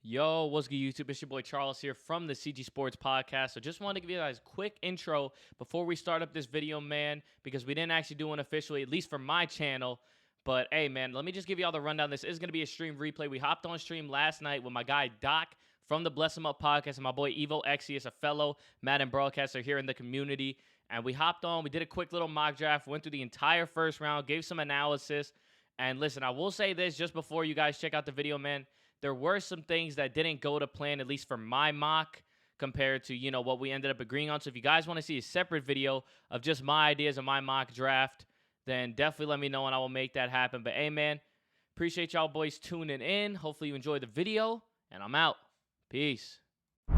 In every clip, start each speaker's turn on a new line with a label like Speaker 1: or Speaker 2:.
Speaker 1: Yo, what's good, YouTube? It's your boy Charles here from the CG Sports Podcast. So just wanted to give you guys a quick intro before we start up this video, man, because we didn't actually do one officially, at least for my channel. But hey, man, let me just give you all the rundown. This is going to be a stream replay. We hopped on stream last night with my guy Doc from the Bless 'em Up podcast and my boy Evo Exius, a fellow Madden broadcaster here in the community. And we hopped on. We did a quick little mock draft, went through the entire first round, gave some analysis. And listen, I will say this just before you guys check out the video, man. There were some things that didn't go to plan, at least for my mock, compared to, what we ended up agreeing on. So if you guys want to see a separate video of just my ideas of my mock draft, then definitely let me know and I will make that happen. But hey, man, appreciate y'all boys tuning in. Hopefully you enjoyed the video, and I'm out. Peace.
Speaker 2: Yeah,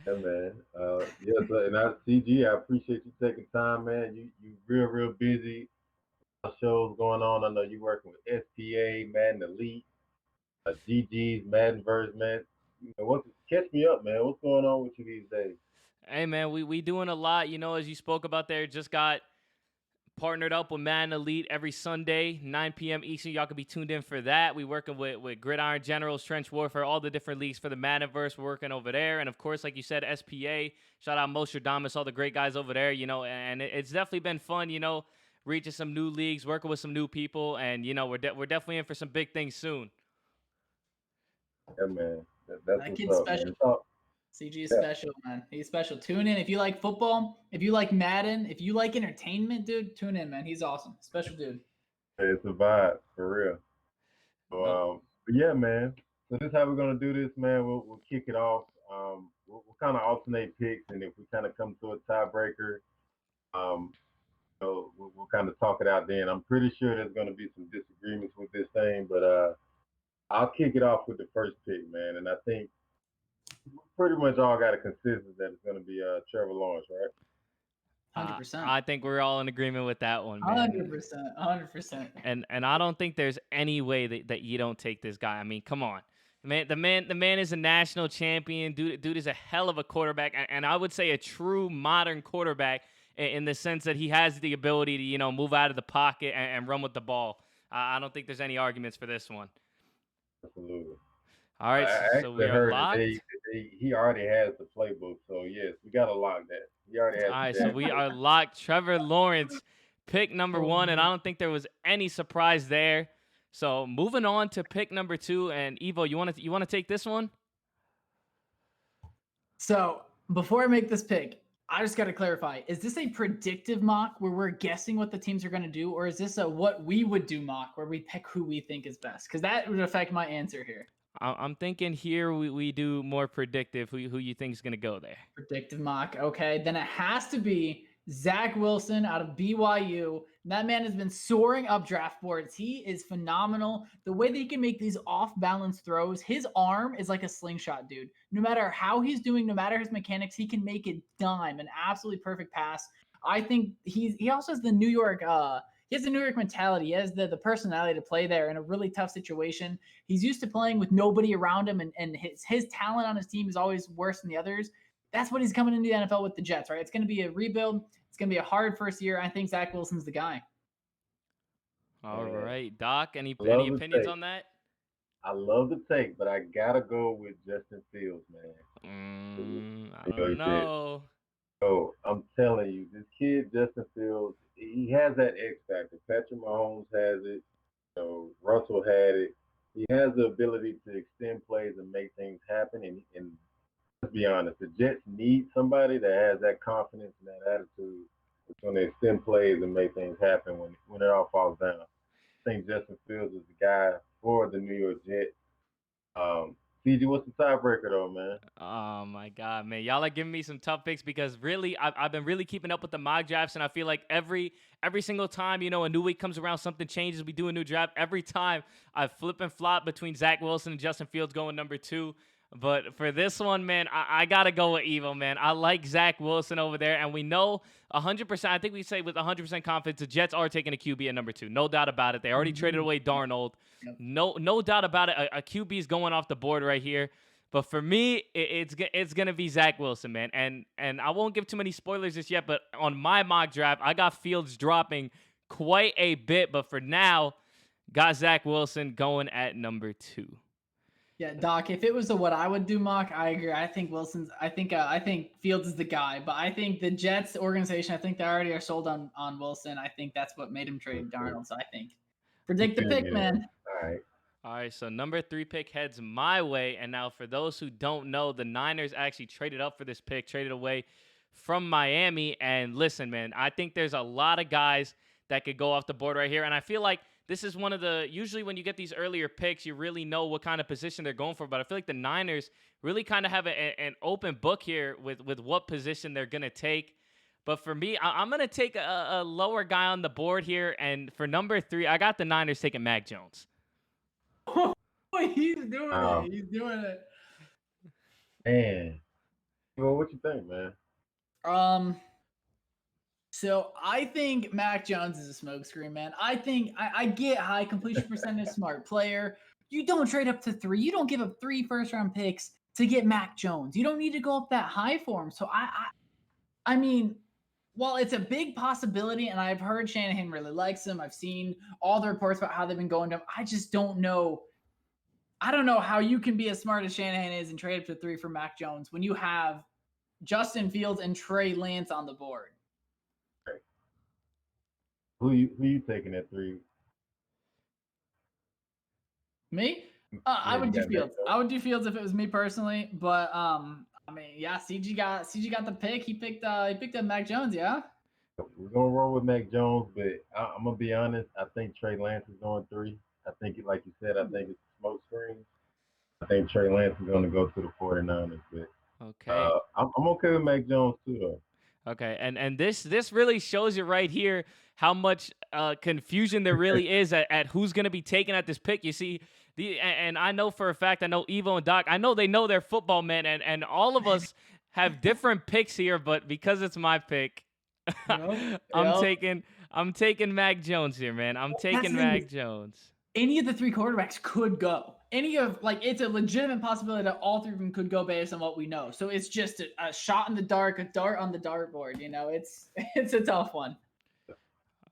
Speaker 2: man. And CG, I appreciate you taking time, man. You real busy. Shows going on. I know you working with SPA, Madden Elite, GG's, Madden Verse, man. Catch me up, man. What's going on with you these days?
Speaker 1: Hey, man, we doing a lot. As you spoke about there, just got partnered up with Madden Elite every Sunday, 9 p.m. Eastern. Y'all can be tuned in for that. We working with Gridiron Generals, Trench Warfare, all the different leagues for the Maddenverse. We're working over there. And, of course, like you said, SPA. Shout out Mostradamus, all the great guys over there, and it's definitely been fun, reaching some new leagues, working with some new people, and, we're definitely in for some big things soon.
Speaker 2: Yeah, man. That's
Speaker 3: that kid's special. CG is special, man. He's special. Tune in if you like football, if you like Madden, if you like entertainment, dude. Tune in, man. He's awesome. Special dude.
Speaker 2: It's a vibe for real. So, but yeah, man. So this is how we're gonna do this, man. We'll kick it off. We'll kind of alternate picks, and if we kind of come to a tiebreaker, so we'll kind of talk it out then. I'm pretty sure there's gonna be some disagreements with this thing, but I'll kick it off with the first pick, man. And I think pretty much all got a consensus that it's going to be Trevor Lawrence, right?
Speaker 3: 100%.
Speaker 1: I think we're all in agreement with that one, man.
Speaker 3: 100%.
Speaker 1: And I don't think there's any way that you don't take this guy. I mean, come on. The man is a national champion. Dude is a hell of a quarterback, and I would say a true modern quarterback in the sense that he has the ability to, move out of the pocket and run with the ball. I don't think there's any arguments for this one.
Speaker 2: Absolutely.
Speaker 1: All right, so we are locked.
Speaker 2: He already has the playbook, so yes, we got to lock that. He already has.
Speaker 1: All right, so we are locked. Trevor Lawrence, pick number 1, and I don't think there was any surprise there. So moving on to pick number 2, and Evo, you want to take this one?
Speaker 3: So before I make this pick, I just got to clarify: is this a predictive mock where we're guessing what the teams are going to do, or is this a what we would do mock where we pick who we think is best? Because that would affect my answer here.
Speaker 1: I'm thinking here we do more predictive. Who you think is going to go there?
Speaker 3: Predictive mock. Okay, then it has to be Zach Wilson out of BYU. That man has been soaring up draft boards. He is phenomenal. The way that he can make these off-balance throws, his arm is like a slingshot, dude. No matter how he's doing, no matter his mechanics, he can make a dime, an absolutely perfect pass. I think he also has the New York he has the New York mentality. He has the personality to play there in a really tough situation. He's used to playing with nobody around him, and his talent on his team is always worse than the others. That's what he's coming into the NFL with the Jets, right? It's going to be a rebuild. It's going to be a hard first year. I think Zach Wilson's the guy.
Speaker 1: All right, Doc, any opinions on that?
Speaker 2: I love the take, but I got to go with Justin Fields, man.
Speaker 1: I don't know.
Speaker 2: So I'm telling you, this kid, Justin Fields, he has that X factor. Patrick Mahomes has it. Russell had it. He has the ability to extend plays and make things happen. And let's be honest, the Jets need somebody that has that confidence and that attitude that's going to extend plays and make things happen when it all falls down. I think Justin Fields is the guy for the New York Jets. CG, what's the tiebreaker though, man?
Speaker 1: Oh my God, man! Y'all are giving me some tough picks because really, I've been really keeping up with the mock drafts, and I feel like every single time a new week comes around, something changes. We do a new draft every time. I flip and flop between Zach Wilson and Justin Fields going number 2. But for this one, man, I gotta go with Evo, man. I like Zach Wilson over there, and we know 100%. I think we say with 100% confidence, the Jets are taking a QB at number 2, no doubt about it. They already traded away Darnold, no doubt about it. A QB is going off the board right here. But for me, it's gonna be Zach Wilson, man. And I won't give too many spoilers just yet. But on my mock draft, I got Fields dropping quite a bit. But for now, Got Zach Wilson going at number 2.
Speaker 3: Yeah, Doc. If it was what I would do, Mock, I agree. I think Wilson's. I think Fields is the guy, but I think the Jets organization. I think they already are sold on Wilson. I think that's what made him trade Darnold. So I think predict the pick, man.
Speaker 2: All right.
Speaker 1: All right, so number 3 pick heads my way. And now for those who don't know, the Niners actually traded up for this pick, traded away from Miami. And listen, man, I think there's a lot of guys that could go off the board right here. And I feel like this is one of the, usually when you get these earlier picks, you really know what kind of position they're going for. But I feel like the Niners really kind of have an open book here with what position they're going to take. But for me, I'm going to take a lower guy on the board here. And for number 3, I got the Niners taking Mac Jones.
Speaker 3: Oh, he's doing it. He's doing it.
Speaker 2: Man. Well, what you think, man?
Speaker 3: So I think Mac Jones is a smokescreen, man. I think I get high completion percentage, smart player. You don't trade up to 3. You don't give up 3 first-round picks to get Mac Jones. You don't need to go up that high for him. So I mean, while it's a big possibility, and I've heard Shanahan really likes him, I've seen all the reports about how they've been going to him. I just don't know. I don't know how you can be as smart as Shanahan is and trade up to 3 for Mac Jones when you have Justin Fields and Trey Lance on the board.
Speaker 2: Who you taking at 3?
Speaker 3: Me? I would do Fields. I would do Fields if it was me personally, but I mean, yeah, CG got the pick. He picked up Mac Jones, yeah.
Speaker 2: We're gonna roll with Mac Jones, but I'm gonna be honest. I think Trey Lance is going 3. I think, like you said, I think it's smoke screen. I think Trey Lance is gonna go to the 49ers, but
Speaker 1: okay,
Speaker 2: I'm okay with Mac Jones too, though.
Speaker 1: Okay, and this really shows you right here how much confusion there really is at who's going to be taken at this pick. You see, and I know for a fact, I know Evo and Doc, I know they know their football, man, and all of us have different picks here, but because it's my pick, I'm taking Mac Jones here, man. I'm taking Mac Jones.
Speaker 3: Any of the 3 quarterbacks could go. It's a legitimate possibility that all 3 of them could go based on what we know. So it's just a shot in the dark, a dart on the dartboard. You know, it's a tough one.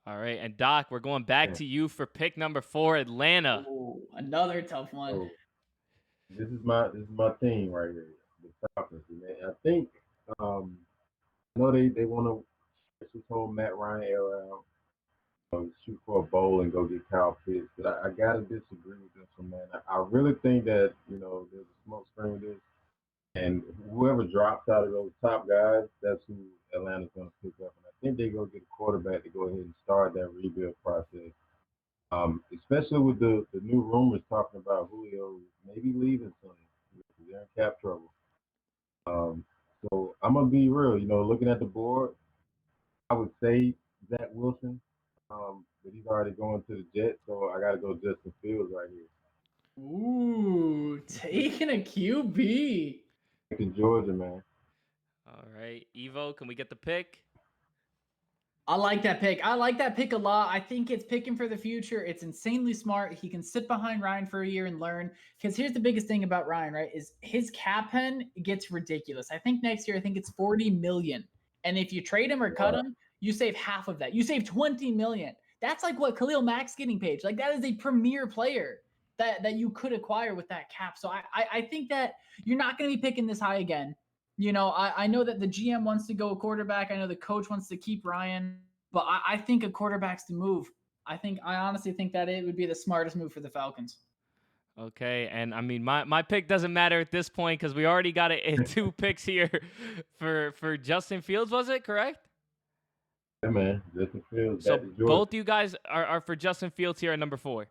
Speaker 1: All right, and Doc, we're going back to you for pick number 4, Atlanta.
Speaker 3: Ooh, another tough one.
Speaker 2: Oh, this is my team right here, the Falcons, man. I think I know they want to switch this whole Matt Ryan era out. Shoot for a bowl and go get Kyle Pitts. But I gotta disagree with this one, man. I really think that, there's a smoke screen with this. And whoever drops out of those top guys, that's who Atlanta's gonna pick up. And I think they go get a quarterback to go ahead and start that rebuild process. Especially with the new rumors talking about Julio maybe leaving soon. They're in cap trouble. So I'm gonna be real, looking at the board, I would say Zach Wilson. But he's already going to the Jets, so I got to go Justin Fields right here.
Speaker 3: Ooh, taking a QB.
Speaker 2: Taking Georgia, man.
Speaker 1: All right, Evo, can we get the pick?
Speaker 3: I like that pick. I like that pick a lot. I think it's picking for the future. It's insanely smart. He can sit behind Ryan for a year and learn. Because here's the biggest thing about Ryan, right, is his cap pen gets ridiculous. I think next year, it's $40 million. And if you trade him or cut him, you save half of that. You save $20 million. That's like what Khalil Mack's getting paid. Like, that is a premier player that you could acquire with that cap. So I think that you're not going to be picking this high again. I know that the GM wants to go a quarterback. I know the coach wants to keep Ryan, but I think a quarterback's the move. I honestly think that it would be the smartest move for the Falcons.
Speaker 1: Okay, and I mean, my pick doesn't matter at this point because we already got 2 picks here for Justin Fields, was it correct?
Speaker 2: Yeah, man. Justin Fields.
Speaker 1: So both you guys are for Justin Fields here at number 4.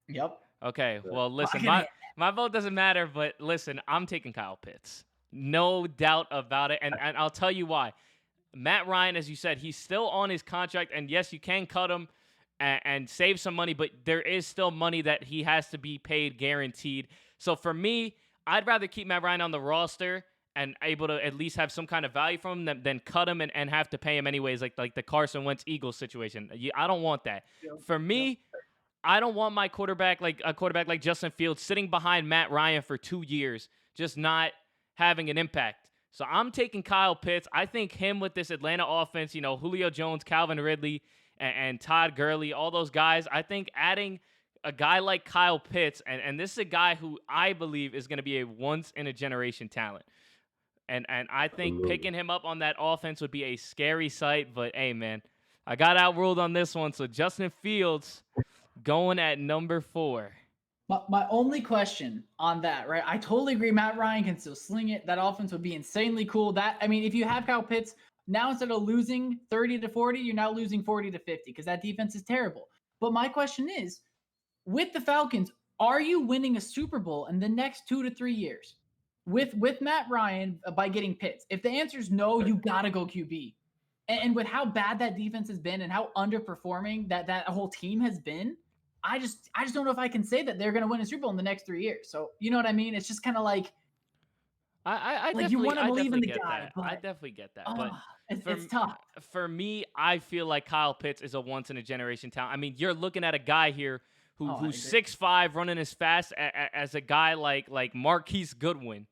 Speaker 3: Yep.
Speaker 1: Okay, well, listen, my vote doesn't matter, but listen, I'm taking Kyle Pitts. No doubt about it, and I'll tell you why. Matt Ryan, as you said, he's still on his contract, and yes, you can cut him and save some money, but there is still money that he has to be paid guaranteed. So for me, I'd rather keep Matt Ryan on the roster and able to at least have some kind of value from him than cut him and have to pay him anyways, like the Carson Wentz Eagles situation. I don't want that. For me, I don't want my quarterback like Justin Fields sitting behind Matt Ryan for 2 years, just not having an impact. So I'm taking Kyle Pitts. I think him with this Atlanta offense, Julio Jones, Calvin Ridley, and Todd Gurley, all those guys, I think adding a guy like Kyle Pitts, and this is a guy who I believe is going to be a once-in-a-generation talent. And I think picking him up on that offense would be a scary sight. But, hey, man, I got outruled on this one. So Justin Fields going at number 4.
Speaker 3: My only question on that, right? I totally agree. Matt Ryan can still sling it. That offense would be insanely cool. If you have Kyle Pitts, now instead of losing 30 to 40, you're now losing 40 to 50 because that defense is terrible. But my question is, with the Falcons, are you winning a Super Bowl in the next 2 to 3 years with Matt Ryan by getting Pitts? If the answer is no, you got to go QB. And with how bad that defense has been and how underperforming that whole team has been, I just don't know if I can say that they're going to win a Super Bowl in the next 3 years. So, you know what I mean? It's just kind of like,
Speaker 1: I
Speaker 3: like you want to believe in the guy.
Speaker 1: That. I definitely get that. But
Speaker 3: it's tough.
Speaker 1: For me, I feel like Kyle Pitts is a once-in-a-generation talent. I mean, you're looking at a guy here who's 6'5", running as fast as a guy like Marquise Goodwin.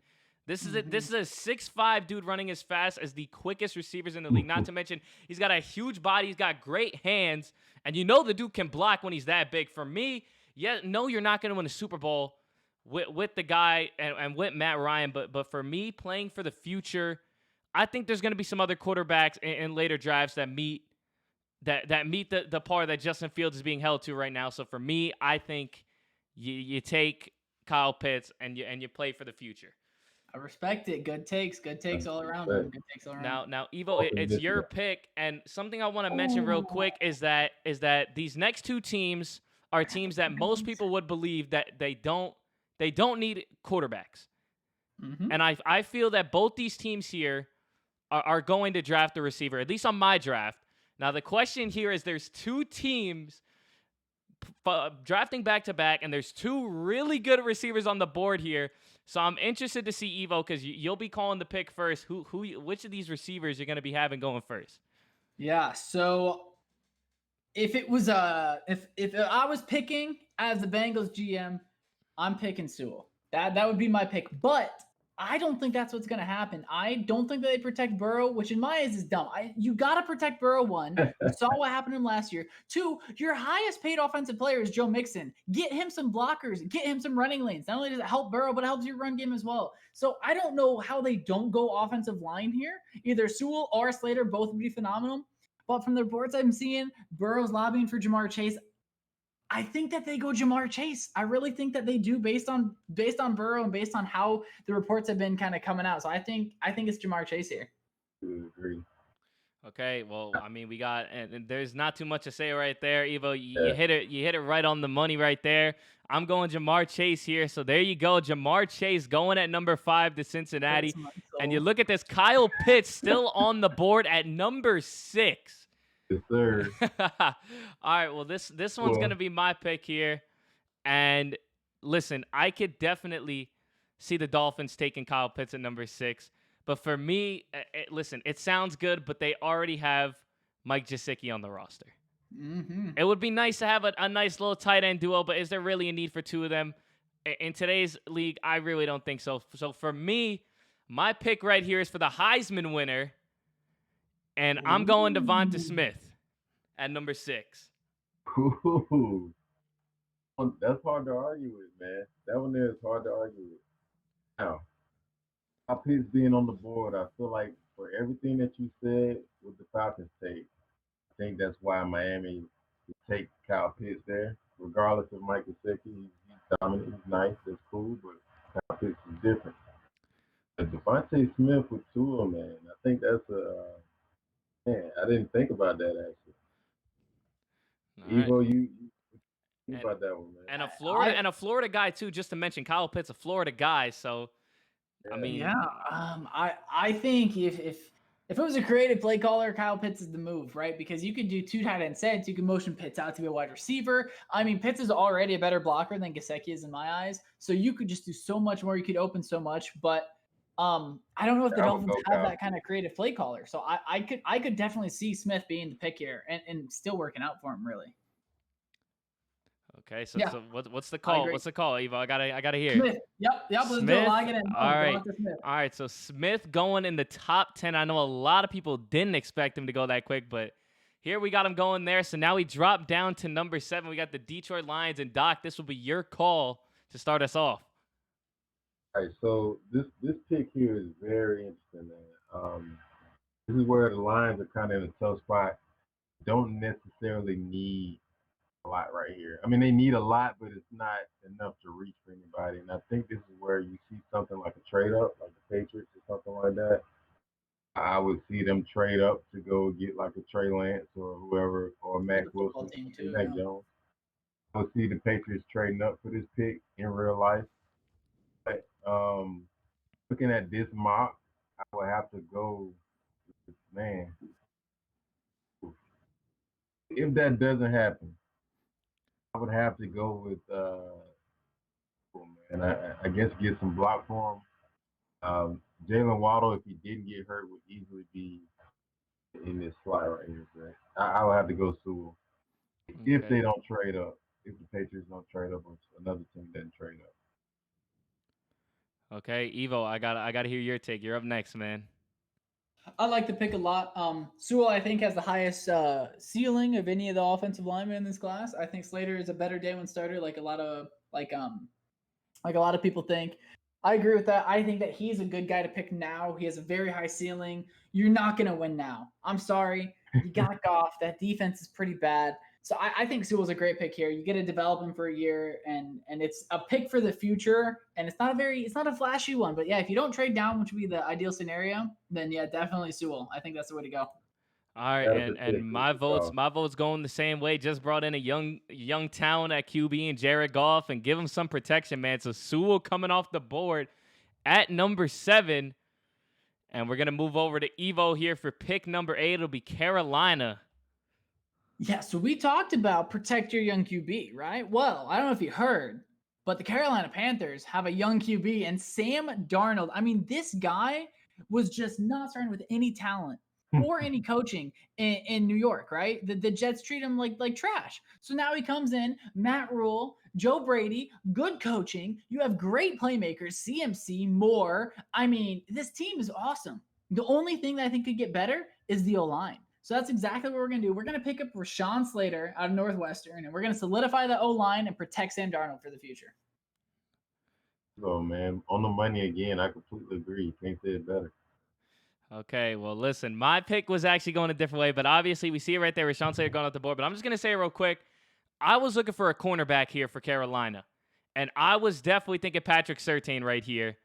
Speaker 1: This is a 6'5" dude running as fast as the quickest receivers in the league. Not to mention, he's got a huge body. He's got great hands. And you know the dude can block when he's that big. For me, you're not going to win a Super Bowl with the guy and with Matt Ryan. But for me, playing for the future, I think there's going to be some other quarterbacks in later drafts that meet the par that Justin Fields is being held to right now. So for me, I think you take Kyle Pitts and you play for the future.
Speaker 3: I respect it. Good takes all around. Good takes all around.
Speaker 1: Now, Evo, it's your pick, and something I want to mention real quick is that these next 2 teams are teams that most people would believe that they don't need quarterbacks, and I feel that both these teams here are going to draft a receiver, at least on my draft. Now, the question here is there's 2 teams drafting back-to-back, and there's 2 really good receivers on the board here. So I'm interested to see, Evo, because you'll be calling the pick first. Which of these receivers you're going to be having going first?
Speaker 3: Yeah. So if it was if I was picking as the Bengals GM, I'm picking Sewell. That would be my pick. But I don't think that's what's going to happen. I don't think that they protect Burrow, which in my eyes is dumb. You got to protect Burrow, 1. You saw what happened to him last year. 2, your highest paid offensive player is Joe Mixon. Get him some blockers. Get him some running lanes. Not only does it help Burrow, but it helps your run game as well. So I don't know how they don't go offensive line here. Either Sewell or Slater, both would be phenomenal. But from the reports I'm seeing, Burrow's lobbying for Jamar Chase. I think that they go Jamar Chase. I really think that they do based on Burrow and based on how the reports have been kind of coming out. So I think it's Jamar Chase here.
Speaker 2: Agree.
Speaker 1: Okay, well, I mean, we got and there's not too much to say right there, Evo. You hit it right on the money right there. I'm going Jamar Chase here. So there you go. Jamar Chase going at number 5 to Cincinnati. And you look at this, Kyle Pitts still on the board at number 6.
Speaker 2: Yes, sir.
Speaker 1: All right, well, this one's going to be my pick here. And listen, I could definitely see the Dolphins taking Kyle Pitts at number 6. But for me, listen, it sounds good, but they already have Mike Gesicki on the roster. It would be nice to have a nice little tight end duo, but is there really a need for 2 of them? In today's league, I really don't think so. So for me, my pick right here is for the Heisman winner. And I'm going Devonta Smith at number 6.
Speaker 2: Ooh. That's hard to argue with, man. That one there is hard to argue with. Now, Kyle Pitts being on the board, I feel like for everything that you said with the Falcons take, I think that's why Miami would take Kyle Pitts there, regardless of Mike Gesicki. He's dominant, he's nice, that's cool, but Kyle Pitts is different. But Devonta Smith with Tua, man, I think that's man, I didn't think about that actually. Evo, you think about that one, man.
Speaker 1: And a Florida guy too. Just to mention, Kyle Pitts, a Florida guy. So, I mean,
Speaker 3: I think if it was a creative play caller, Kyle Pitts is the move, right? Because you could do 2 tight end sets. You can motion Pitts out to be a wide receiver. I mean, Pitts is already a better blocker than Gesicki is in my eyes. So you could just do so much more. You could open so much, but. I don't know if the Dolphins have that kind of creative play caller. So I could definitely see Smith being the pick here and still working out for him, really.
Speaker 1: Okay, so what's the call? What's the call, Evo? I gotta hear.
Speaker 3: Smith. Yep. Let's go.
Speaker 1: All right. So Smith going in the top 10. I know a lot of people didn't expect him to go that quick, but here we got him going there. So now we drop down to number 7. We got the Detroit Lions. And Doc, this will be your call to start us off.
Speaker 2: All right, so this pick here is very interesting, man. This is where the Lions are kind of in a tough spot. Don't necessarily need a lot right here. I mean, they need a lot, but it's not enough to reach for anybody. And I think this is where you see something like a trade up, like the Patriots or something like that. I would see them trade up to go get like a Trey Lance or whoever, or
Speaker 3: For
Speaker 2: Mac
Speaker 3: the football
Speaker 2: Wilson,
Speaker 3: team
Speaker 2: or
Speaker 3: too.
Speaker 2: Mac
Speaker 3: Yeah.
Speaker 2: Jones. I would see the Patriots trading up for this pick in real life. But looking at this mock, I would have to go, man. If that doesn't happen, I would have to go with, and I guess get some block for him. Jalen Waddle, if he didn't get hurt, would easily be in this slot right here. But I would have to go Sewell if they
Speaker 1: Okay.
Speaker 2: don't trade up. If the Patriots don't trade up, or another team doesn't trade up.
Speaker 1: Okay, Evo, I gotta hear your take. You're up next, man.
Speaker 3: I like the pick a lot. Sewell, I think, has the highest ceiling of any of the offensive linemen in this class. I think Slater is a better day one starter, like a lot of people think. I agree with that. I think that he's a good guy to pick now. He has a very high ceiling. You're not gonna win now. I'm sorry. You got Goff. That defense is pretty bad. So I think Sewell's a great pick here. You get to develop him for a year, and it's a pick for the future. And it's not a flashy one, but yeah, if you don't trade down, which would be the ideal scenario, then yeah, definitely Sewell. I think that's the way to go.
Speaker 1: All right,
Speaker 2: That's a
Speaker 1: and
Speaker 2: pick.
Speaker 1: my vote's going the same way. Just brought in a young talent at QB and Jared Goff and give him some protection, man. So Sewell coming off the board at number 7, and we're gonna move over to Evo here for pick number 8. It'll be Carolina.
Speaker 3: Yeah, so we talked about protect your young QB, right? Well, I don't know if you heard, but the Carolina Panthers have a young QB and Sam Darnold. I mean, this guy was just not starting with any talent or any coaching in New York, right? The Jets treat him like trash. So now he comes in, Matt Rule, Joe Brady, good coaching. You have great playmakers, CMC, Moore. I mean, this team is awesome. The only thing that I think could get better is the O-line. So that's exactly what we're going to do. We're going to pick up Rashawn Slater out of Northwestern, and we're going to solidify the O-line and protect Sam Darnold for the future.
Speaker 2: So, man, on the money again, I completely agree. Can't say it better.
Speaker 1: Okay, well, listen, my pick was actually going a different way, but obviously we see it right there. Rashawn Slater going off the board, but I'm just going to say it real quick. I was looking for a cornerback here for Carolina, and I was definitely thinking Patrick Surtain right here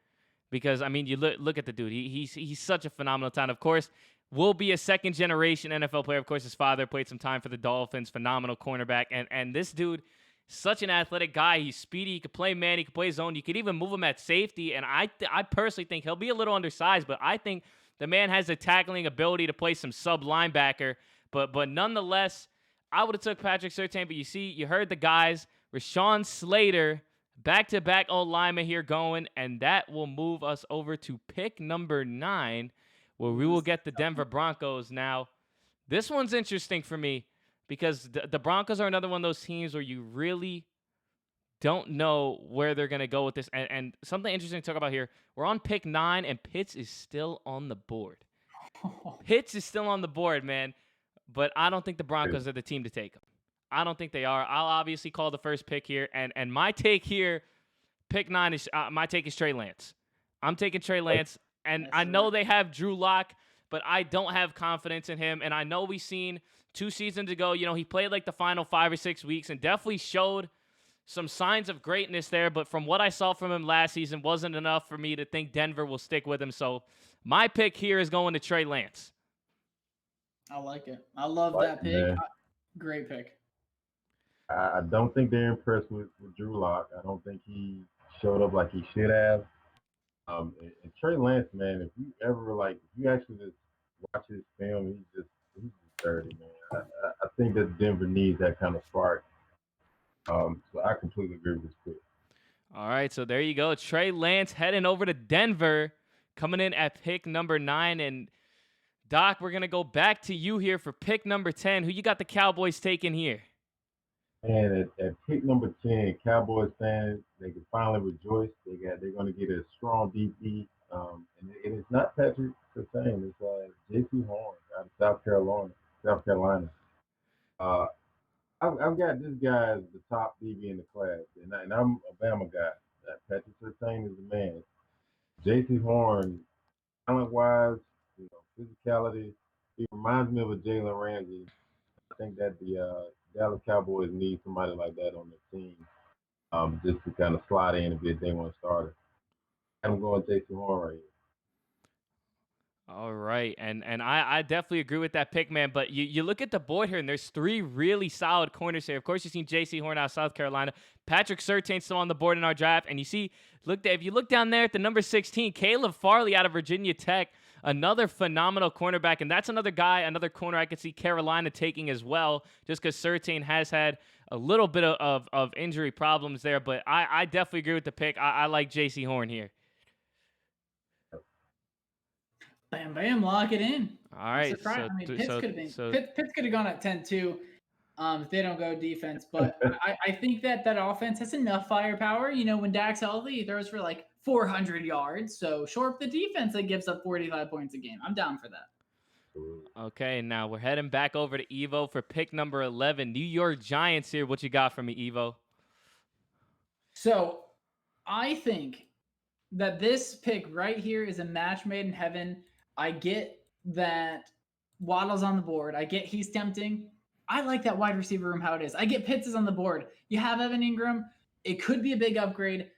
Speaker 1: because, I mean, you look at the dude. He's such a phenomenal talent. Of course, will be a second-generation NFL player. Of course, his father played some time for the Dolphins, phenomenal cornerback, and this dude, such an athletic guy. He's speedy. He could play man. He could play zone. You could even move him at safety, and I personally think he'll be a little undersized, but I think the man has the tackling ability to play some sub linebacker, but nonetheless, I would have took Patrick Surtain. But you heard the guys, Rashawn Slater, back-to-back old lineman here going, and that will move us over to pick number 9, where we will get the Denver Broncos. Now, this one's interesting for me because the Broncos are another one of those teams where you really don't know where they're going to go with this. And something interesting to talk about here, we're on pick 9, and Pitts is still on the board. Pitts is still on the board, man. But I don't think the Broncos are the team to take him. I don't think they are. I'll obviously call the first pick here. And my take here, pick 9, is my take is Trey Lance. I'm taking Trey Lance. And I know they have Drew Lock, but I don't have confidence in him. And I know we've seen 2 seasons ago, he played like the final 5 or 6 weeks and definitely showed some signs of greatness there. But from what I saw from him last season, wasn't enough for me to think Denver will stick with him. So my pick here is going to Trey Lance.
Speaker 3: I like it. I love that pick. Great pick.
Speaker 2: I don't think they're impressed with Drew Lock. I don't think he showed up like he should have. And Trey Lance, man, if you actually just watch his film, he's just dirty, man. I think that Denver needs that kind of spark. So I completely agree with this pick.
Speaker 1: All right, so there you go. Trey Lance heading over to Denver, coming in at pick number 9. And Doc, we're gonna go back to you here for pick number 10. Who you got the Cowboys taking here?
Speaker 2: And at pick number 10, Cowboys fans, they can finally rejoice. They're going to get a strong DP. And it's not Patrick Surtain. It's J.C. Horn out of South Carolina. Uh, I've got this guy as the top DB in the class, and I'm a Bama guy. Patrick Surtain is the man. J.C. Horn, talent-wise, physicality, he reminds me of a Jalen Ramsey. I think that the Dallas Cowboys need somebody like that on their team, just to kind of slide in and be a day one starter. I'm going J.C. Horn right
Speaker 1: All right, and I definitely agree with that pick, man. But you look at the board here, and there's three really solid corners here. Of course, you've seen J.C. Horn out of South Carolina, Patrick Surtain still on the board in our draft, and you see, if you look down there at the number 16, Caleb Farley out of Virginia Tech, another phenomenal cornerback, and that's another guy, another corner I could see Carolina taking as well, just because Surtain has had a little bit of injury problems there. But I definitely agree with the pick. I like J.C. Horn here.
Speaker 3: Bam, bam, lock it in.
Speaker 1: All right.
Speaker 3: Surprise. I mean, Pitts could have gone at 10 too, if they don't go defense. But I think that offense has enough firepower. You know, when Dak's healthy, he throws for like 400 yards. So short up the defense that gives up 45 points a game. I'm down for that.
Speaker 1: Okay, now we're heading back over to Evo for pick number 11. New York Giants here. What you got for me, Evo?
Speaker 3: So I think that this pick right here is a match made in heaven. I get that Waddle's on the board. I get he's tempting. I like that wide receiver room how it is. I get Pitts is on the board. You have Evan Ingram. It could be a big upgrade.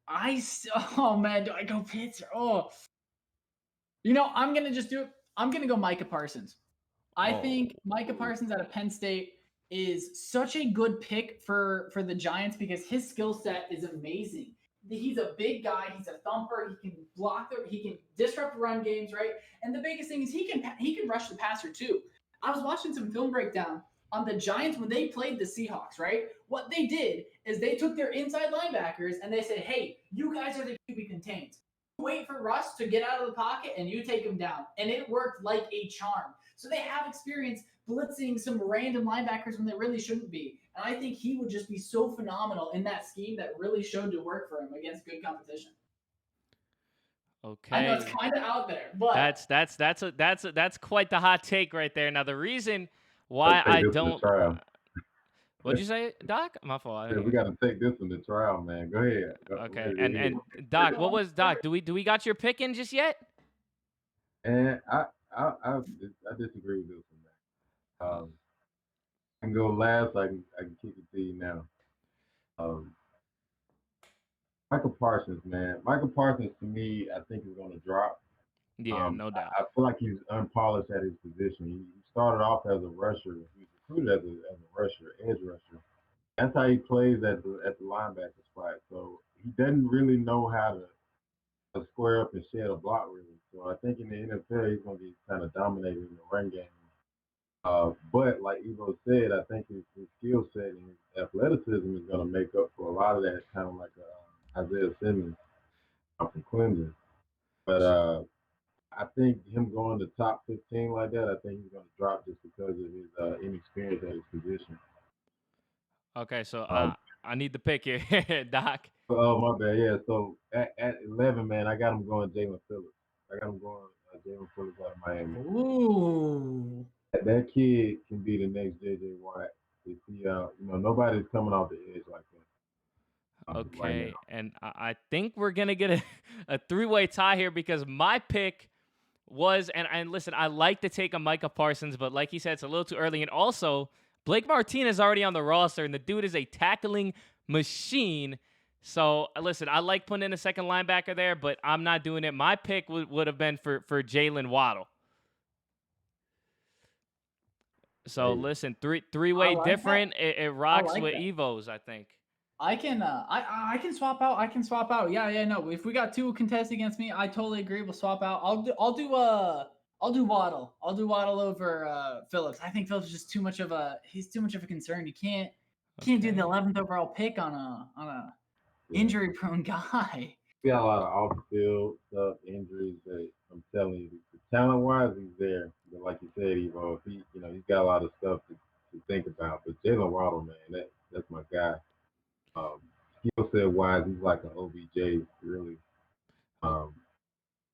Speaker 3: Oh man, do I go Pitts? Oh, I'm gonna just do it. I'm gonna go Micah Parsons. I think Micah Parsons out of Penn State is such a good pick for the Giants because his skill set is amazing. He's a big guy. He's a thumper. He can block. He can disrupt run games, right? And the biggest thing is he can rush the passer too. I was watching some film breakdown on the Giants when they played the Seahawks, right? What they did is they took their inside linebackers and they said, "Hey, you guys are the QB contained. Wait for Russ to get out of the pocket and you take him down." And it worked like a charm. So they have experience blitzing some random linebackers when they really shouldn't be. And I think he would just be so phenomenal in that scheme that really showed to work for him against good competition.
Speaker 1: Okay.
Speaker 3: I know it's kind of out there, but
Speaker 1: that's quite the hot take right there. Now the reason why I don't. What'd you say, Doc? My fault.
Speaker 2: Yeah, we got to take this in the trial, man. Go ahead.
Speaker 1: Okay, and Doc, what was Doc? Do we got your pick in just yet?
Speaker 2: And I disagree with this one, man. I can go last. I can kick it to you now. Micah Parsons, man. Micah Parsons, to me, I think is going to drop.
Speaker 1: Yeah, no doubt.
Speaker 2: I feel like he's unpolished at his position. He started off as a rusher. He was recruited as a rusher, edge rusher. That's how he plays at the linebacker spot. So he doesn't really know how to square up and shed a block really. So I think in the NFL he's going to be kind of dominated in the run game. But like Evo said, I think his skill set and his athleticism is going to make up for a lot of that, kind of like Isaiah Simmons from Clemson. But I think him going to top 15 like that, I think he's going to drop just because of his inexperience at his position.
Speaker 1: Okay, so I need the pick here, Doc.
Speaker 2: Oh, my bad. Yeah, so at 11, man, I got him going Jalen Phillips. I got him going Jalen Phillips out of Miami.
Speaker 3: Ooh.
Speaker 2: That kid can be the next J.J. Watt. If he, nobody's coming off the edge like that.
Speaker 1: Okay,
Speaker 2: right
Speaker 1: and I think we're gonna get a three-way tie here because my pick was and listen, I like to take a Micah Parsons, but like he said, it's a little too early. And also, Blake Martinez is already on the roster, and the dude is a tackling machine. So listen, I like putting in a second linebacker there, but I'm not doing it. My pick would have been for Jalen Waddle. So listen, three-way like different. It rocks like with that. Evos, I think.
Speaker 3: I can swap out. I can swap out. Yeah, no. If we got two contests against me, I totally agree. We'll swap out. I'll do Waddle. I'll do Waddle over Phillips. I think Phillips is just too much of a concern. You can't do the 11th overall pick on a injury prone guy.
Speaker 2: We got a lot of off the field stuff, injuries that I'm telling you, talent wise he's there. But like you said, Evo, he's got a lot of stuff to think about. But Jalen Waddle, man, that's my guy. Skill set wise, he's like an OBJ, really.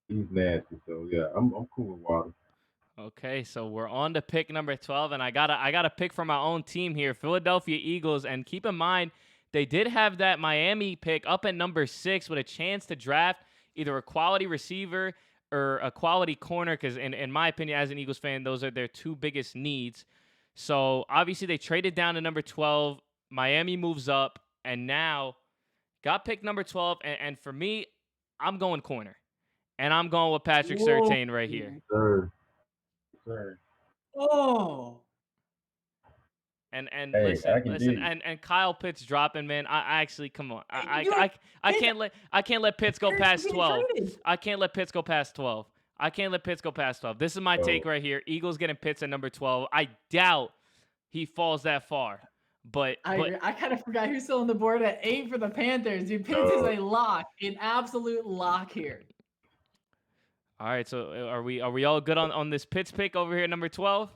Speaker 2: He's nasty. So yeah, I'm cool with Waddle.
Speaker 1: Okay, so we're on to pick number 12, and I gotta pick for my own team here, Philadelphia Eagles. And keep in mind, they did have that Miami pick up at number 6 with a chance to draft either a quality receiver or a quality corner, because in my opinion, as an Eagles fan, those are their two biggest needs. So obviously they traded down to number 12. Miami moves up, and now got pick number 12. And for me, I'm going corner. And I'm going with Patrick
Speaker 3: Whoa.
Speaker 1: Surtain right here.
Speaker 2: Sir. Sir.
Speaker 3: Oh.
Speaker 1: And
Speaker 2: Hey,
Speaker 1: listen,
Speaker 2: I can
Speaker 1: listen,
Speaker 2: dig it.
Speaker 1: and Kyle Pitts dropping, man. I actually, come on.
Speaker 3: You are-
Speaker 1: I can't let Pitts go
Speaker 3: Pitts
Speaker 1: past
Speaker 3: being
Speaker 1: 12.
Speaker 3: traded.
Speaker 1: I can't let Pitts go past 12. I can't let Pitts go past 12. This is my take right here. Eagles getting Pitts at number 12. I doubt he falls that far. But
Speaker 3: I kind of forgot who's still on the board at 8 for the Panthers. Dude, Pitts is a lock, an absolute lock here.
Speaker 1: all right, so are we all good on this Pitts pick over here at number 12?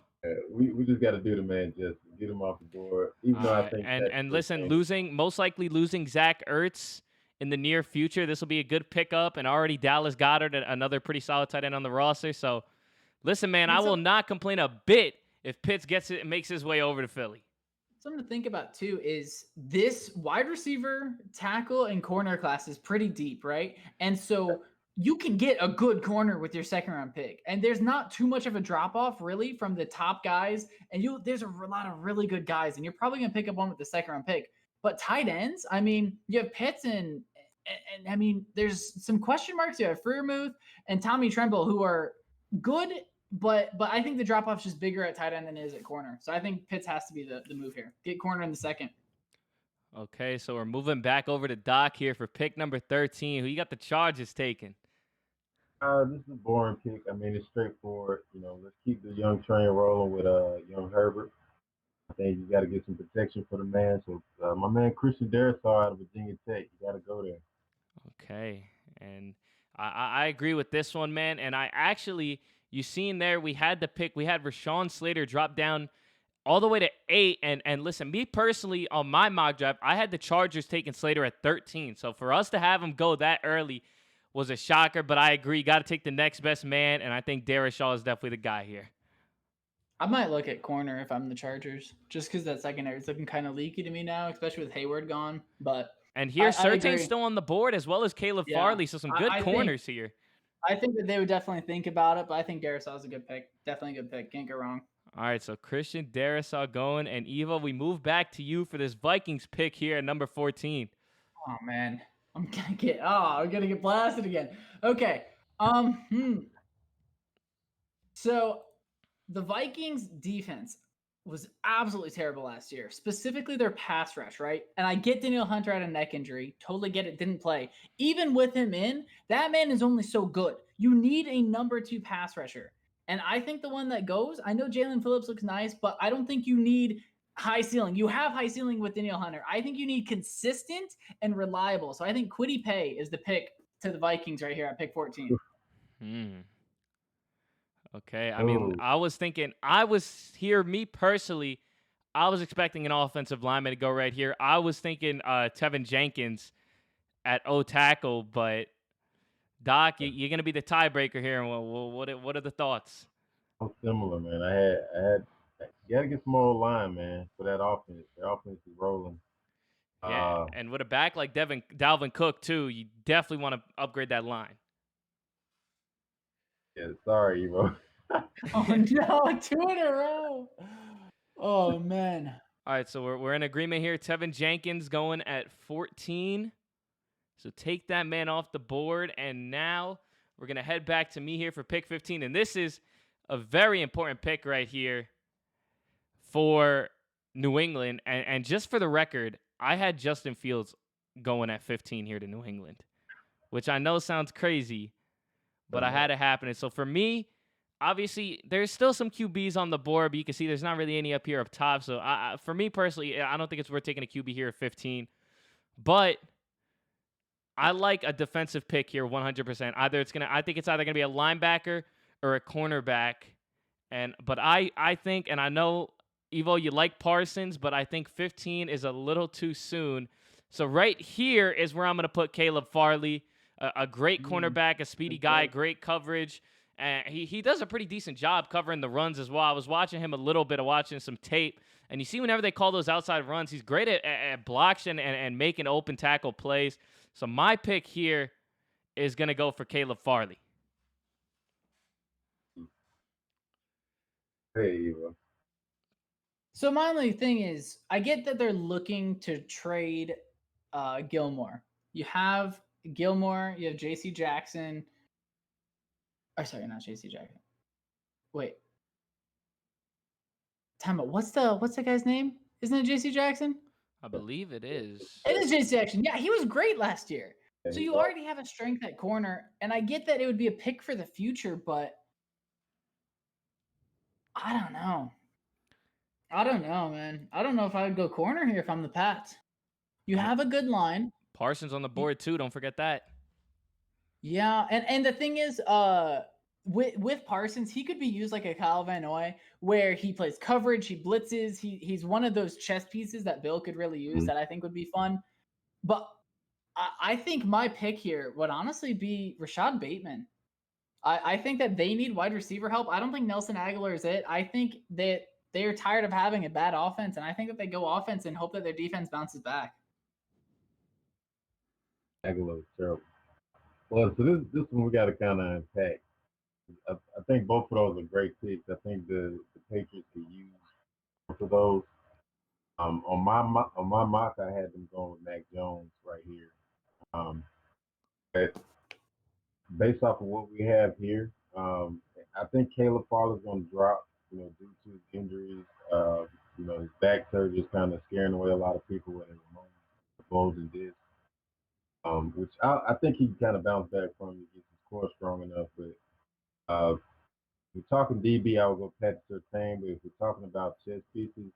Speaker 2: We just got to do the man justice. Get him off the board. Even though I think
Speaker 1: and listen, most likely losing Zach Ertz in the near future, this will be a good pickup. And already Dallas Goedert, another pretty solid tight end on the roster. So, listen, man, I will not complain a bit if Pitts makes his way over to Philly.
Speaker 3: Something to think about too is this wide receiver, tackle, and corner class is pretty deep, right? And so you can get a good corner with your second round pick, and there's not too much of a drop off really from the top guys. And there's a lot of really good guys, and you're probably gonna pick up one with the second round pick. But tight ends, I mean, you have Pitts and I mean, there's some question marks. You have Freiermuth and Tommy Tremble, who are good, but I think the drop off is just bigger at tight end than it is at corner. So I think Pitts has to be the move here. Get corner in the second.
Speaker 1: Okay, so we're moving back over to Doc here for pick number 13. Who you got the Chargers taking?
Speaker 2: This is a boring pick. I mean, it's straightforward. Let's keep the young train rolling with young Herbert. I think you got to get some protection for the man. So my man Christian Darrisaw out of Virginia Tech, you got to go there.
Speaker 1: Okay, and I agree with this one, man. And I actually, you seen there, we had the pick. We had Rashawn Slater drop down all the way to 8. And listen, me personally, on my mock draft, I had the Chargers taking Slater at 13. So for us to have him go that early was a shocker. But I agree, got to take the next best man. And I think Darrisaw is definitely the guy here.
Speaker 3: I might look at corner if I'm the Chargers, just because that secondary is looking kind of leaky to me now, especially with Hayward gone.
Speaker 1: And here,
Speaker 3: I
Speaker 1: Surtain's
Speaker 3: agree.
Speaker 1: still on the board, as well as Caleb Farley. So some good corners here.
Speaker 3: I think that they would definitely think about it, but I think Darrisaw is a good pick. Definitely a good pick. Can't go wrong.
Speaker 1: All right, so Christian Darrisaw going. And Eva, we move back to you for this Vikings pick here at number 14.
Speaker 3: Oh, man. I'm gonna get blasted again. Okay. So the Vikings defense was absolutely terrible last year, specifically their pass rush, right? And I get Daniel Hunter had a neck injury. Totally get it. Didn't play. Even with him in, that man is only so good. You need a number 2 pass rusher. And I think the one that goes, I know Jalen Phillips looks nice, but I don't think you need high ceiling. You have high ceiling with Daniel Hunter. I think you need consistent and reliable. So I think Kwity Paye is the pick to the Vikings right here at pick 14.
Speaker 1: Okay, I mean, I was me personally, I was expecting an offensive lineman to go right here. I was thinking Tevin Jenkins at O tackle, but Doc, you're going to be the tiebreaker here. What are the thoughts?
Speaker 2: So similar, man. I had you got to get some more line, man, for that offense. The offense is rolling.
Speaker 1: Yeah, and with a back like Dalvin Cook, too, you definitely want to upgrade that line.
Speaker 2: Yeah, sorry, Evo.
Speaker 3: Oh, no, 2 in a row. Oh, man.
Speaker 1: All right, so we're in agreement here. Tevin Jenkins going at 14. So take that man off the board. And now we're going to head back to me here for pick 15. And this is a very important pick right here for New England. And just for the record, I had Justin Fields going at 15 here to New England, which I know sounds crazy, but I had it happening. So for me, obviously, there's still some QBs on the board, but you can see there's not really any up here up top. So for me personally, I don't think it's worth taking a QB here at 15. But I like a defensive pick here 100%. I think it's either gonna be a linebacker or a cornerback. But I think, and I know, Evo, you like Parsons, but I think 15 is a little too soon. So right here is where I'm gonna put Caleb Farley, a great cornerback, a speedy guy, great coverage. And he does a pretty decent job covering the runs as well. I was watching him a little bit of watching some tape, and you see whenever they call those outside runs, he's great at blocks and making open tackle plays. So my pick here is going to go for Caleb Farley.
Speaker 2: Hey, Eva.
Speaker 3: So my only thing is, I get that they're looking to trade Gilmore. You have Gilmore, you have J.C. Jackson. Or sorry, not J.C. Jackson. Wait. Time out. What's the guy's name? Isn't it J.C. Jackson?
Speaker 1: I believe it is.
Speaker 3: It is J.C. Jackson. Yeah, he was great last year.
Speaker 2: Yeah,
Speaker 3: So
Speaker 2: he's
Speaker 3: you already have a strength at corner, and I get that it would be a pick for the future, but I don't know. I don't know, man. I don't know if I would go corner here if I'm the Pats. You have a good line.
Speaker 1: Parsons on the board too. Don't forget that.
Speaker 3: Yeah, and the thing is, with Parsons, he could be used like a Kyle Van Noy, where he plays coverage, he blitzes, he's one of those chess pieces that Bill could really use that I think would be fun. But I think my pick here would honestly be Rashad Bateman. I think that they need wide receiver help. I don't think Nelson Aguilar is it. I think that they're tired of having a bad offense, and I think that they go offense and hope that their defense bounces back.
Speaker 2: Aguilar is terrible. Well, so this one we got to kind of unpack. I think both of those are great picks. I think the Patriots could use both of those. On my mock, I had them going with Mac Jones right here. But based off of what we have here, I think Caleb Farley's going to drop. Due to his injuries. His back surgery is kind of scaring away a lot of people when the blows and this. Which I think he can kind of bounce back from. He gets his core strong enough, but if we're talking DB, I would go Patrick Surtain. But if we're talking about chess pieces,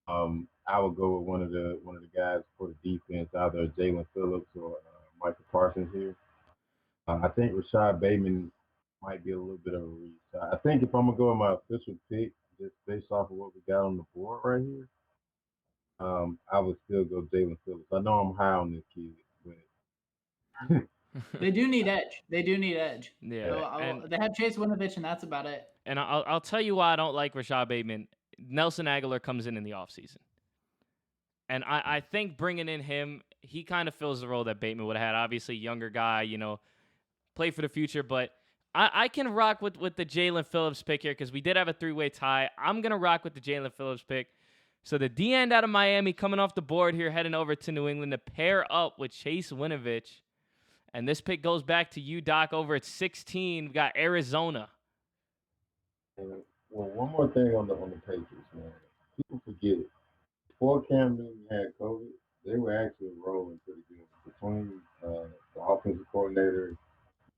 Speaker 2: I would go with one of the guys for the defense, either Jalen Phillips or Micah Parsons here. I think Rashad Bateman might be a little bit of a reach. I think if I'm gonna go with my official pick, just based off of what we got on the board right here, I would still go Jalen Phillips. I know I'm high on this kid, but
Speaker 3: They do need edge. They do need edge.
Speaker 1: Yeah,
Speaker 3: So they have Chase Winovich, and that's about it.
Speaker 1: And I'll tell you why I don't like Rashad Bateman. Nelson Aguilar comes in the offseason. And I think bringing in him, he kind of fills the role that Bateman would have had. Obviously, younger guy, play for the future. But I can rock with the Jalen Phillips pick here because we did have a three-way tie. I'm going to rock with the Jalen Phillips pick. So the D end out of Miami coming off the board here, heading over to New England to pair up with Chase Winovich. And this pick goes back to you, Doc, over at 16. We got Arizona.
Speaker 2: Well, one more thing on the Patriots, man. People forget it. Before Cam Newton had COVID, they were actually rolling pretty good. Between the offensive coordinator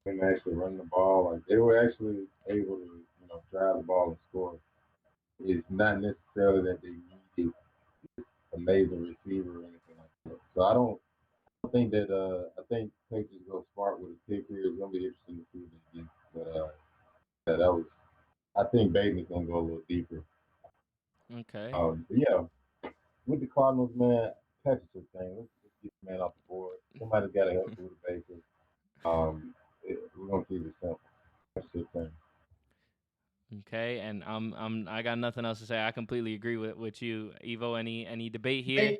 Speaker 2: and actually running the ball, like they were actually able to, drive the ball and score. It's not necessarily that they needed amazing receiver or anything like that. So I don't think that I think Patriots go smart with a pick here. It's gonna be interesting to see what they do. But that was I think Bateman's gonna go a little deeper.
Speaker 1: Okay.
Speaker 2: But yeah, with the Cardinals, man, Patrick Surtain. Let's get the man off the board. Somebody's got to help with the bases. We're gonna keep it simple. Patrick Surtain.
Speaker 1: Okay, and I got nothing else to say. I completely agree with you, Evo. Any debate here?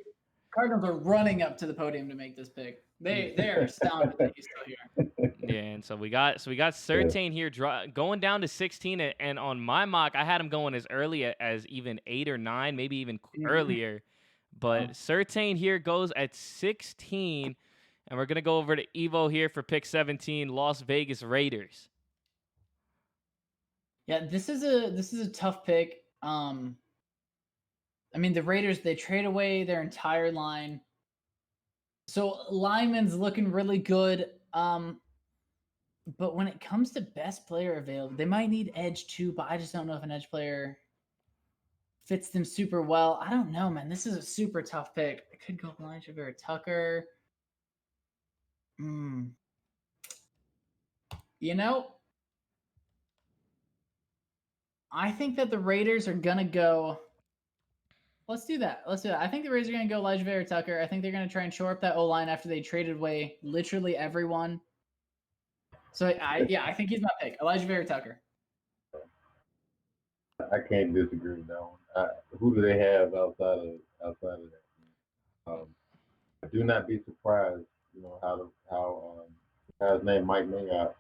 Speaker 3: Cardinals are running up to the podium to make this pick. They are astounded that he's still here.
Speaker 1: Yeah, and so we got Surtain here going down to 16, and on my mock I had him going as early as even 8 or 9, maybe even earlier. But Surtain here goes at 16, and we're gonna go over to Evo here for pick 17, Las Vegas Raiders.
Speaker 3: Yeah, this is a tough pick. I mean, the Raiders, they trade away their entire line. So lineman's looking really good. But when it comes to best player available, they might need edge too, but I just don't know if an edge player fits them super well. I don't know, man. This is a super tough pick. I could go Elijah Vera Tucker. I think that the Raiders are going to go. Let's do that. I think the Raiders are going to go Elijah Vera Tucker. I think they're going to try and shore up that O-line after they traded away literally everyone. So I think he's my pick. Elijah Vera Tucker.
Speaker 2: I can't disagree with that one. Who do they have outside of that? Do not be surprised, how his name Mike Mayock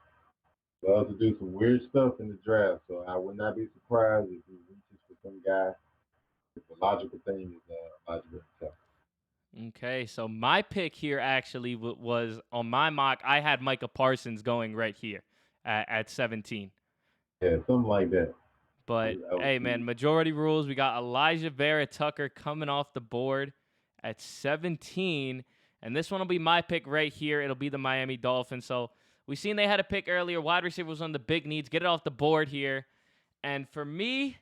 Speaker 2: loves to do some weird stuff in the draft. So I would not be surprised if he reaches for some guy. The logical thing is Elijah Tucker.
Speaker 1: Okay, so my pick here actually was on my mock. I had Micah Parsons going right here at 17.
Speaker 2: Yeah, something like that.
Speaker 1: But hey, man, majority rules. We got Elijah Vera Tucker coming off the board at 17. And this one will be my pick right here. It'll be the Miami Dolphins. So we seen they had a pick earlier. Wide receiver was on the big needs. Get it off the board here. And for me,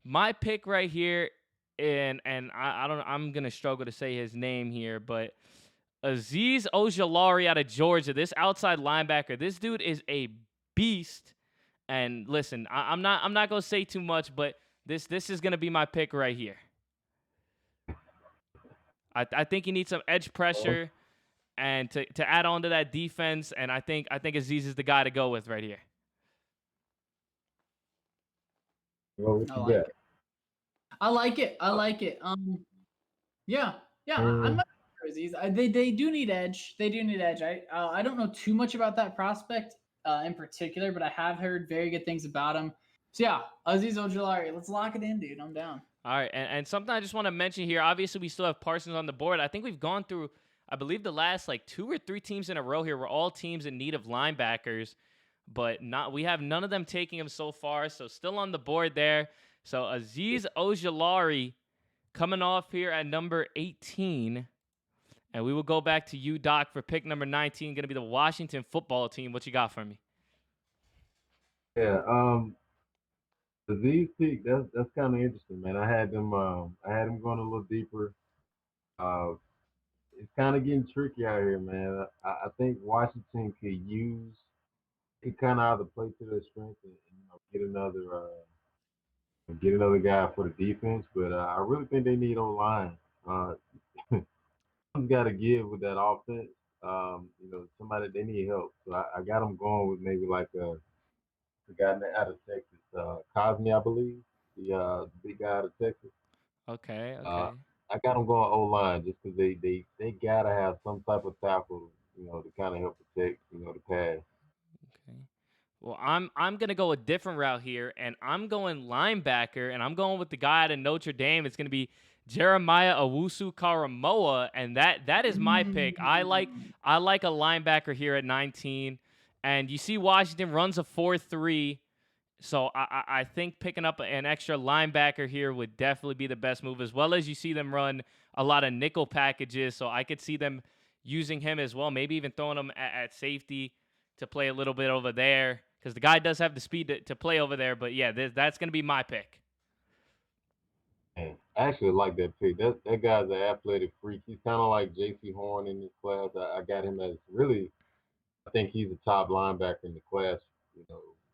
Speaker 1: my pick right here, and I don't, I'm gonna struggle to say his name here, but Azeez Ojulari out of Georgia, this outside linebacker. This dude is a beast. And listen, I'm not gonna say too much, but this is gonna be my pick right here. I think you need some edge pressure and to add on to that defense, and I think Azeez is the guy to go with right here.
Speaker 2: Well,
Speaker 3: I like it. Yeah. I'm not sure Azeez. They do need edge. They do need edge. I don't know too much about that prospect in particular, but I have heard very good things about him. So yeah, Azeez Ojulari, let's lock it in, dude. I'm down.
Speaker 1: All right, and something I just want to mention here. Obviously, we still have Parsons on the board. I think we've gone through, I believe, the last like 2 or 3 teams in a row here. We're all teams in need of linebackers, but we have none of them taking him so far. So still on the board there. So Azeez Ojulari coming off here at number 18. And we will go back to you, Doc, for pick number 19. Going to be the Washington football team. What you got for me?
Speaker 2: Yeah, Azeez pick, that's kind of interesting, man. I had them going a little deeper. It's kind of getting tricky out here, man. I think Washington could kind of either play to their strength and get another guy for the defense, but I really think they need O-line. Someone's got to give with that offense. Somebody they need help. So I got them going with maybe like the guy out of Texas, Cosme, I believe, the big guy out of Texas.
Speaker 1: Okay.
Speaker 2: I got them going O-line just because they gotta have some type of tackle, to kind of help protect, the pass.
Speaker 1: Okay. Well, I'm gonna go a different route here, and I'm going linebacker, and I'm going with the guy out of Notre Dame. It's gonna be Jeremiah Owusu-Koramoah, and that is my pick. I like a linebacker here at 19, and you see Washington runs a 4-3, so I think picking up an extra linebacker here would definitely be the best move, as well as you see them run a lot of nickel packages, so I could see them using him as well, maybe even throwing him at safety to play a little bit over there, because the guy does have the speed to play over there. But yeah, that's going to be my pick.
Speaker 2: Man, I actually like that pick. That guy's an athletic freak. He's kind of like J.C. Horn in this class. I got him as really, I think he's the top linebacker in the class,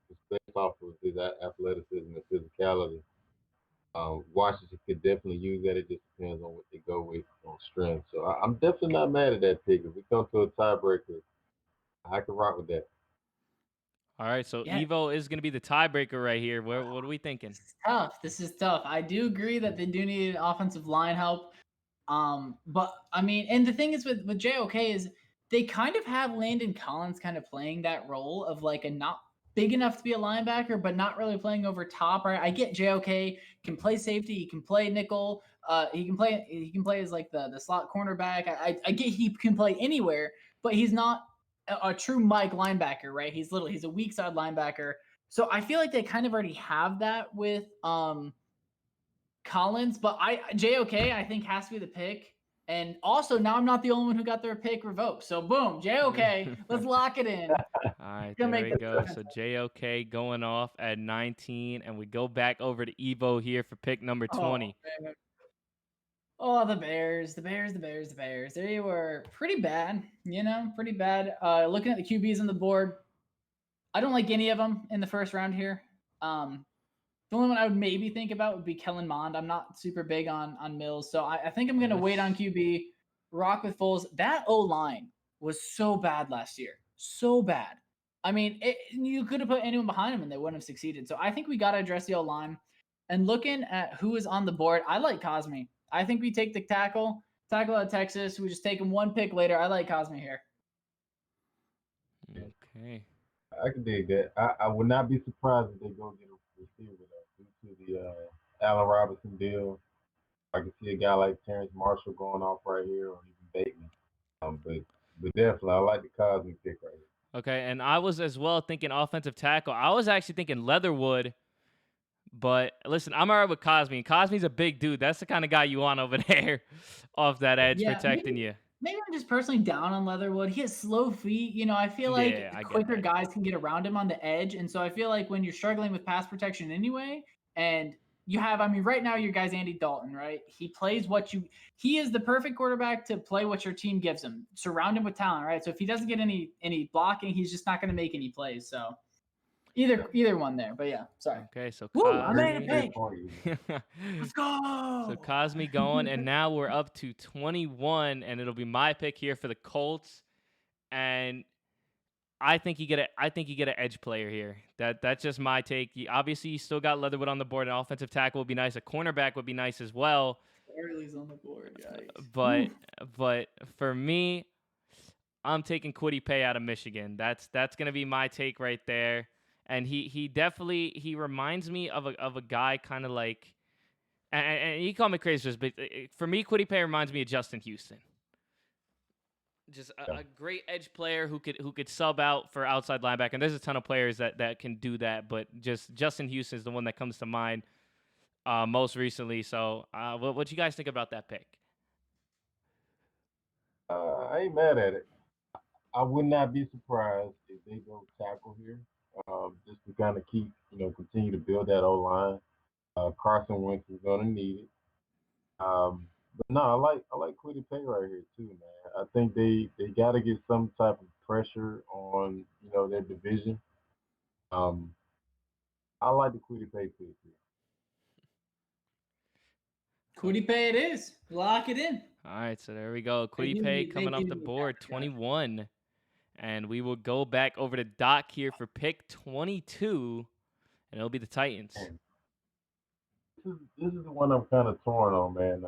Speaker 2: just based off of his athleticism and physicality. Washington could definitely use that. It just depends on what they go with on strength. So I'm definitely not mad at that pick. If we come to a tiebreaker, I can rock with that.
Speaker 1: All right, so yeah. Evo is going to be the tiebreaker right here. What are we thinking?
Speaker 3: This is tough. I do agree that they do need offensive line help. But I mean, and the thing is with JOK is they kind of have Landon Collins kind of playing that role of like a not big enough to be a linebacker, but not really playing over top. Right? I get JOK can play safety, he can play nickel, he can play as like the slot cornerback. I get he can play anywhere, but he's not a true Mike linebacker, right? He's a weak side linebacker. So I feel like they kind of already have that with Collins, but JOK I think has to be the pick. And also now I'm not the only one who got their pick revoked. So boom, JOK, let's lock it in.
Speaker 1: All right, there we go. So JOK going off at 19, and we go back over to Evo here for pick number 20.
Speaker 3: Oh, the Bears. They were pretty bad, pretty bad. Looking at the QBs on the board, I don't like any of them in the first round here. The only one I would maybe think about would be Kellen Mond. I'm not super big on Mills, so I think I'm going to wait on QB, rock with Foles. That O-line was so bad last year. So bad. I mean, you could have put anyone behind him and they wouldn't have succeeded. So I think we got to address the O-line. And looking at who is on the board, I like Cosme. I think we take the tackle out of Texas. We just take him one pick later. I like Cosme here.
Speaker 1: Okay.
Speaker 2: I can dig that. I would not be surprised if they go get a receiver though, due to the Allen Robinson deal. I can see a guy like Terrence Marshall going off right here, or even Bateman. But definitely, I like the Cosme pick right here.
Speaker 1: Okay, and I was as well thinking offensive tackle. I was actually thinking Leatherwood, but listen, I'm all right with Cosme. And Cosme's a big dude. That's the kind of guy you want over there off that edge protecting you.
Speaker 3: Maybe I'm just personally down on Leatherwood. He has slow feet. You know, I feel like
Speaker 1: Yeah, I get
Speaker 3: quicker
Speaker 1: that.
Speaker 3: guys can get around him on the edge. And so I feel like when you're struggling with pass protection anyway, and you have, I mean, right now your guy's Andy Dalton, right? He plays he is the perfect quarterback to play what your team gives him. Surround him with talent, right? So if he doesn't get any blocking, he's just not going to make any plays. So either one there. But yeah, sorry.
Speaker 1: Okay, so
Speaker 3: Woo, I made it big.
Speaker 1: Cosme.
Speaker 3: Let's go.
Speaker 1: So Cosme going, and now we're up to 21, and it'll be my pick here for the Colts. And I think you get an edge player here. That's just my take. Obviously, you still got Leatherwood on the board. An offensive tackle would be nice. A cornerback would be nice as well.
Speaker 3: Farley's on the board, guys.
Speaker 1: But for me, I'm taking Kwity Paye out of Michigan. That's gonna be my take right there. And he definitely reminds me of a guy kind of like, and you call me crazy, but for me, Kwity Paye reminds me of Justin Houston. Just a great edge player who could sub out for outside linebacker. And there's a ton of players that can do that, but just Justin Houston is the one that comes to mind most recently. So what you guys think about that pick?
Speaker 2: I ain't mad at it. I would not be surprised if they go tackle here, just to kind of continue to build that O line. Carson Wentz is gonna need it. But no, I like Kwity Paye right here too, man. I think they got to get some type of pressure on their division. Um, I like the Kwity Paye pick here.
Speaker 3: Kwity Paye it is. Lock it in.
Speaker 1: All right, so there we go. Kwity Paye coming off the board, 21. And we will go back over to Doc here for pick 22, and it'll be the Titans.
Speaker 2: This is the one I'm kind of torn on, man.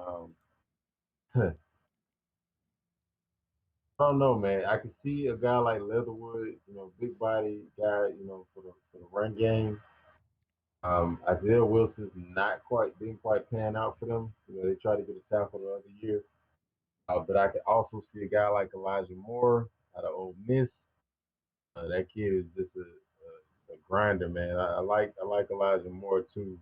Speaker 2: I don't know, man. I can see a guy like Leatherwood, big body guy, for the run game. Isaiah Wilson's didn't quite pan out for them. They tried to get a tackle the other year. But I could also see a guy like Elijah Moore out of Ole Miss. That kid is just a grinder, man. I like Elijah Moore too.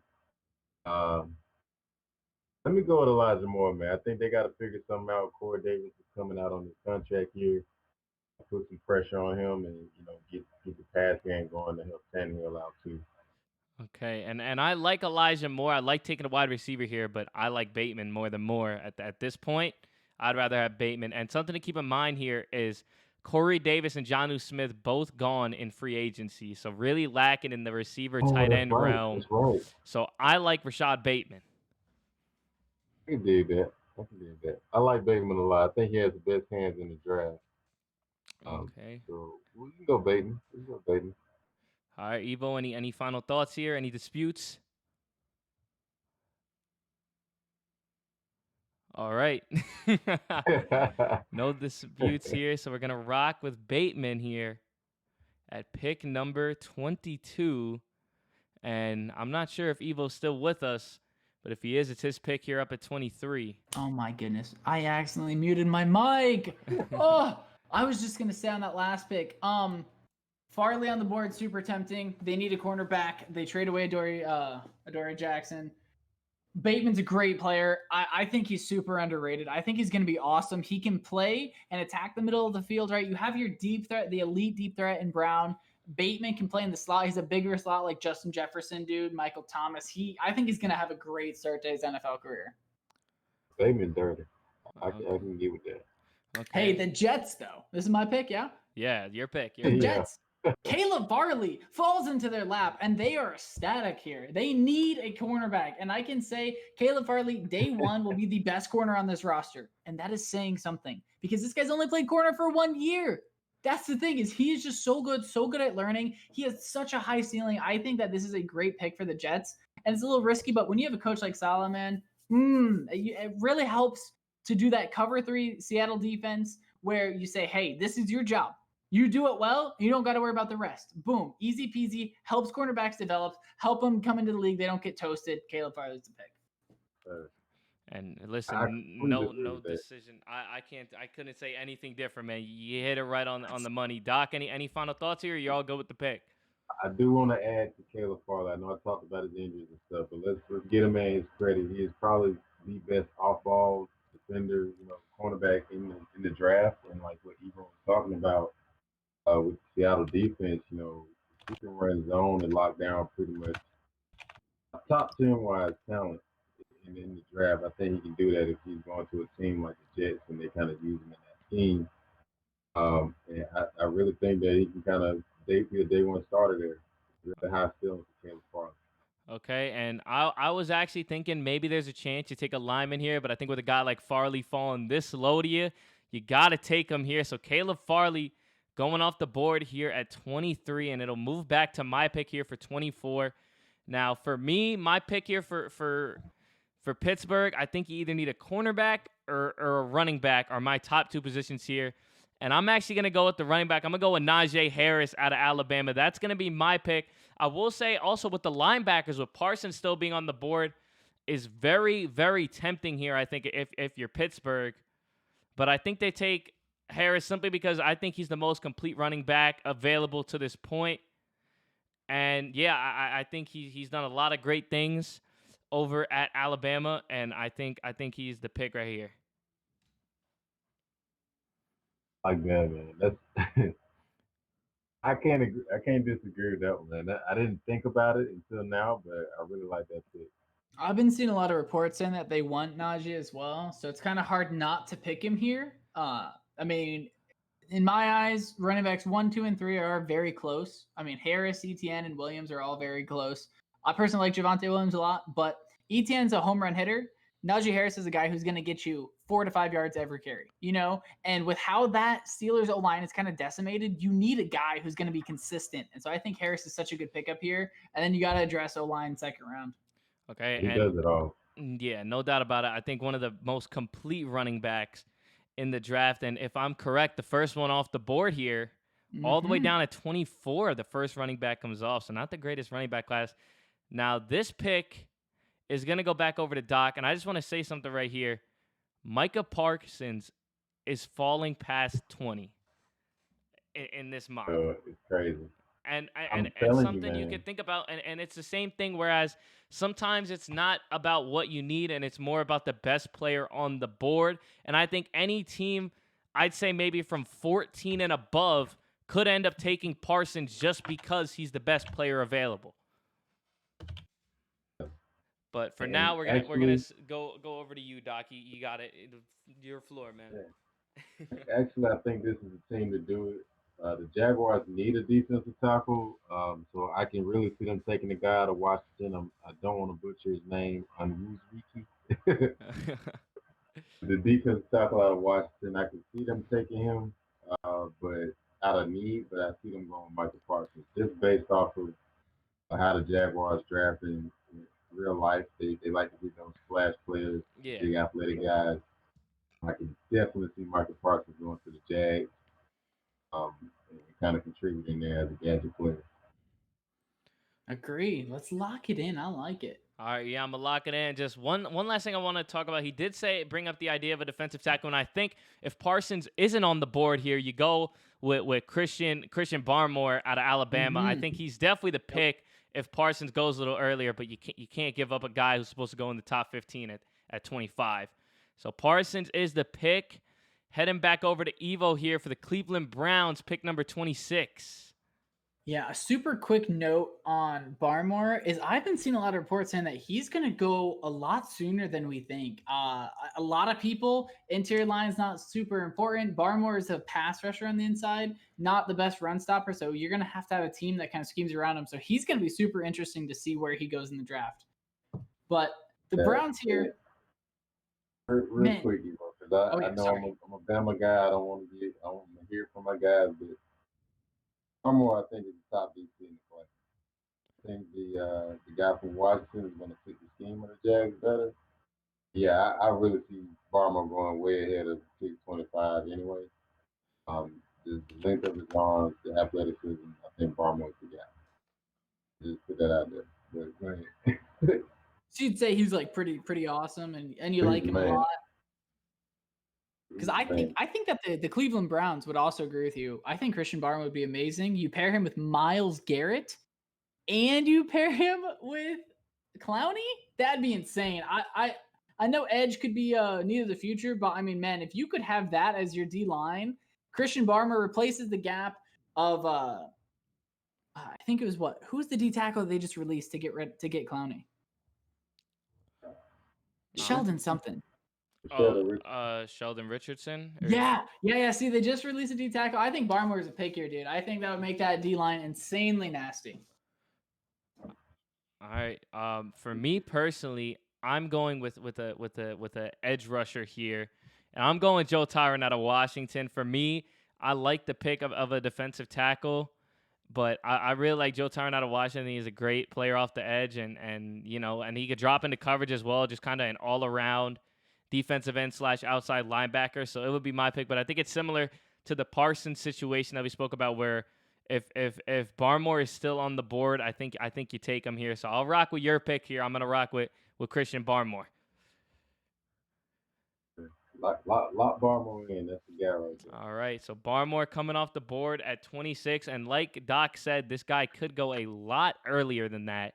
Speaker 2: Let me go with Elijah Moore, man. I think they got to figure something out. Corey Davis is coming out on his contract here. Put some pressure on him, and get the pass game going to help Tannehill out too.
Speaker 1: Okay, and I like Elijah Moore. I like taking a wide receiver here, but I like Bateman more than Moore at this point. I'd rather have Bateman. And something to keep in mind here is Corey Davis and Jonnu Smith both gone in free agency, so really lacking in the receiver tight end realm.
Speaker 2: That's right.
Speaker 1: So I like Rashad Bateman.
Speaker 2: I can dig that. I like Bateman a lot. I think he has the best hands in the draft.
Speaker 1: Okay.
Speaker 2: So we can go Bateman.
Speaker 1: All right, Evo, any final thoughts here? Any disputes? All right. No disputes here, so we're going to rock with Bateman here at pick number 22. And I'm not sure if Evo's still with us, but if he is, it's his pick here up at 23.
Speaker 3: Oh, my goodness. I accidentally muted my mic. Oh, I was just going to say on that last pick. Farley on the board, super tempting. They need a cornerback. They trade away Adoree Jackson. Bateman's a great player. I think he's super underrated. I think he's going to be awesome. He can play and attack the middle of the field, right? You have your deep threat, the elite deep threat in Brown. Bateman can play in the slot. He's a bigger slot like Justin Jefferson, dude. Michael Thomas. I think he's going to have a great start to his NFL career.
Speaker 2: Bateman dirty. I can get with that.
Speaker 1: Okay.
Speaker 3: Hey, the Jets, though. This is my pick, yeah?
Speaker 1: Yeah, your pick.
Speaker 3: The Jets. Caleb Farley falls into their lap, and they are ecstatic here. They need a cornerback, and I can say Caleb Farley, day one, will be the best corner on this roster, and that is saying something because this guy's only played corner for 1 year. That's the thing is he is just so good at learning. He has such a high ceiling. I think that this is a great pick for the Jets. And it's a little risky, but when you have a coach like Saleh, man, it really helps to do that cover 3 Seattle defense where you say, hey, this is your job. You do it well, you don't got to worry about the rest. Boom, easy peasy, helps cornerbacks develop, help them come into the league. They don't get toasted. Caleb Farley's the pick.
Speaker 1: And
Speaker 2: I
Speaker 1: listen,
Speaker 2: completely
Speaker 1: no
Speaker 2: agree with that.
Speaker 1: decision. I couldn't say anything different, man. You hit it right on the money. Doc, any final thoughts here? Or you all go with the pick?
Speaker 2: I do want to add to Caleb Farley. I know I talked about his injuries and stuff, but let's get a man his credit. He is probably the best off-ball defender, cornerback in the draft. And like what Ebro was talking about with the Seattle defense, he can run zone and lock down pretty much top 10 wise talent in the draft. I think he can do that if he's going to a team like the Jets and they kind of use him in that team. And I really think that he can kind of be a day one starter there. Really high ceiling for Caleb Farley.
Speaker 1: Okay, and I was actually thinking maybe there's a chance you take a lineman here, but I think with a guy like Farley falling this low to you, you got to take him here. So Caleb Farley going off the board here at 23, and it'll move back to my pick here for 24. Now, for me, my pick here for Pittsburgh, I think you either need a cornerback or a running back are my top 2 positions here. And I'm actually going to go with the running back. I'm going to go with Najee Harris out of Alabama. That's going to be my pick. I will say also with the linebackers, with Parsons still being on the board, is very, very tempting here, I think, if you're Pittsburgh. But I think they take Harris simply because I think he's the most complete running back available to this point. And, yeah, I think he's done a lot of great things over at Alabama, and I think he's the pick right here.
Speaker 2: Like that, man. That's I can't agree. I can't disagree with that one, man. I didn't think about it until now, but I really like that pick.
Speaker 3: I've been seeing a lot of reports saying that they want Najee as well, so it's kind of hard not to pick him here. I mean, in my eyes, running backs 1, 2, and 3 are very close. I mean, Harris, Etienne, and Williams are all very close. I personally like Javonte Williams a lot, but Etienne's a home run hitter. Najee Harris is a guy who's going to get you 4 to 5 yards every carry, And with how that Steelers O-line is kind of decimated, you need a guy who's going to be consistent. And so I think Harris is such a good pickup here. And then you got to address O-line second round.
Speaker 1: Okay,
Speaker 2: He does it all.
Speaker 1: Yeah, no doubt about it. I think one of the most complete running backs in the draft. And if I'm correct, the first one off the board here, all the way down at 24, the first running back comes off. So not the greatest running back class. Now, this pick is going to go back over to Doc. And I just want to say something right here. Micah Parsons is falling past 20 in this mock.
Speaker 2: It's crazy.
Speaker 1: And
Speaker 2: something
Speaker 1: you can think about, and it's the same thing, whereas sometimes it's not about what you need, and it's more about the best player on the board. And I think any team, I'd say maybe from 14 and above, could end up taking Parsons just because he's the best player available. But for now, we're gonna go over to you, Doc. You got it. Your floor, man.
Speaker 2: Yeah. Actually, I think this is the team to do it. The Jaguars need a defensive tackle, so I can really see them taking the guy out of Washington. I don't want to butcher his name, Onwuzurike. The defensive tackle out of Washington, I can see them taking him, but out of need. But I see them going Micah Parsons just based off of how the Jaguars draft in real life. They like to get those splash players, big athletic guys. I can definitely see Micah Parsons going to the Jags. And kind of contributing there as a gadget player.
Speaker 3: Agree. Let's lock it in. I like it.
Speaker 1: All right, yeah, I'm gonna lock it in. Just one last thing I want to talk about. He did bring up the idea of a defensive tackle, and I think if Parsons isn't on the board here, you go with Christian Barmore out of Alabama. I think he's definitely the pick if Parsons goes a little earlier, but you can't give up a guy who's supposed to go in the top 15 at 25. So Parsons is the pick. Heading back over to Evo here for the Cleveland Browns, pick number 26.
Speaker 3: Yeah, a super quick note on Barmore is I've been seeing a lot of reports saying that he's going to go a lot sooner than we think. A lot of people, interior line is not super important. Barmore is a pass rusher on the inside, not the best run stopper, so you're going to have a team that kind of schemes around him. So he's going to be super interesting to see where he goes in the draft. But the Browns here...
Speaker 2: Real quick, Evo, because I know I'm a Bama guy. I don't want to hear from my guys, but Barmore, I think, is the top DC in the class. I think the guy from Washington is going to fit the scheme of the Jags better. Yeah, I really see Barmore going way ahead of pick 25 anyway. The length of his arms, the athleticism, I think Barmore's the guy. Just put that out there. But go ahead.
Speaker 3: So you'd say he's like pretty awesome, and you
Speaker 2: He's
Speaker 3: like
Speaker 2: the
Speaker 3: him a
Speaker 2: man.
Speaker 3: lot.
Speaker 2: He's
Speaker 3: Because
Speaker 2: the
Speaker 3: I
Speaker 2: man.
Speaker 3: think that the Cleveland Browns would also agree with you. I think Christian Barmore would be amazing. You pair him with Myles Garrett, and you pair him with Clowney, that'd be insane. I know Edge could be need of the future, but I mean, man, if you could have that as your D line, Christian Barmore replaces the gap of I think it was who's the D tackle they just released to get Clowney? Sheldon something.
Speaker 1: Sheldon Richardson.
Speaker 3: Yeah. See, they just released a D tackle. I think Barmore is a pick here, dude. I think that would make that D line insanely nasty.
Speaker 1: All right. For me personally, I'm going with a edge rusher here, and I'm going Joe Tyron out of Washington. For me, I like the pick of a defensive tackle, but I really like Joe Tyron out of Washington. He's a great player off the edge, and he could drop into coverage as well, just kind of an all around defensive end / outside linebacker. So it would be my pick, but I think it's similar to the Parsons situation that we spoke about, where if Barmore is still on the board, I think you take him here. So I'll rock with your pick here. I'm gonna rock with Christian Barmore.
Speaker 2: Lock Barmore in. That's the guy right there.
Speaker 1: All right. So Barmore coming off the board at 26, and like Doc said, this guy could go a lot earlier than that.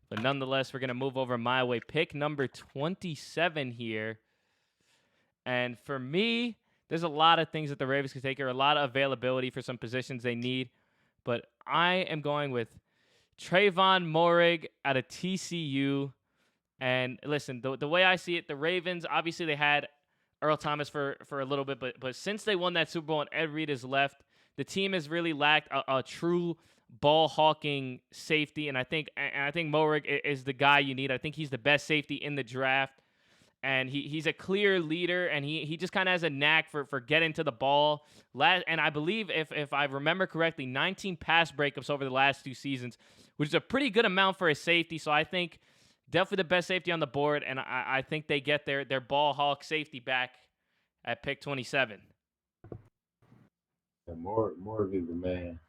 Speaker 1: But nonetheless, we're gonna move over my way. Pick number 27 here, and for me, there's a lot of things that the Ravens could take here, a lot of availability for some positions they need. But I am going with Trayvon Moehrig out of TCU. And listen, the way I see it, the Ravens, obviously they had Earl Thomas for a little bit, but since they won that Super Bowl and Ed Reed has left, the team has really lacked a true ball hawking safety. And I think Moehrig is the guy you need. I think he's the best safety in the draft. And he's a clear leader, and he just kind of has a knack for getting to the ball. And I believe, if I remember correctly, 19 pass breakups over the last 2 seasons, which is a pretty good amount for a safety. So I think definitely the best safety on the board, and I think they get their ball hawk safety back at pick 27.
Speaker 2: Yeah, more of is the man.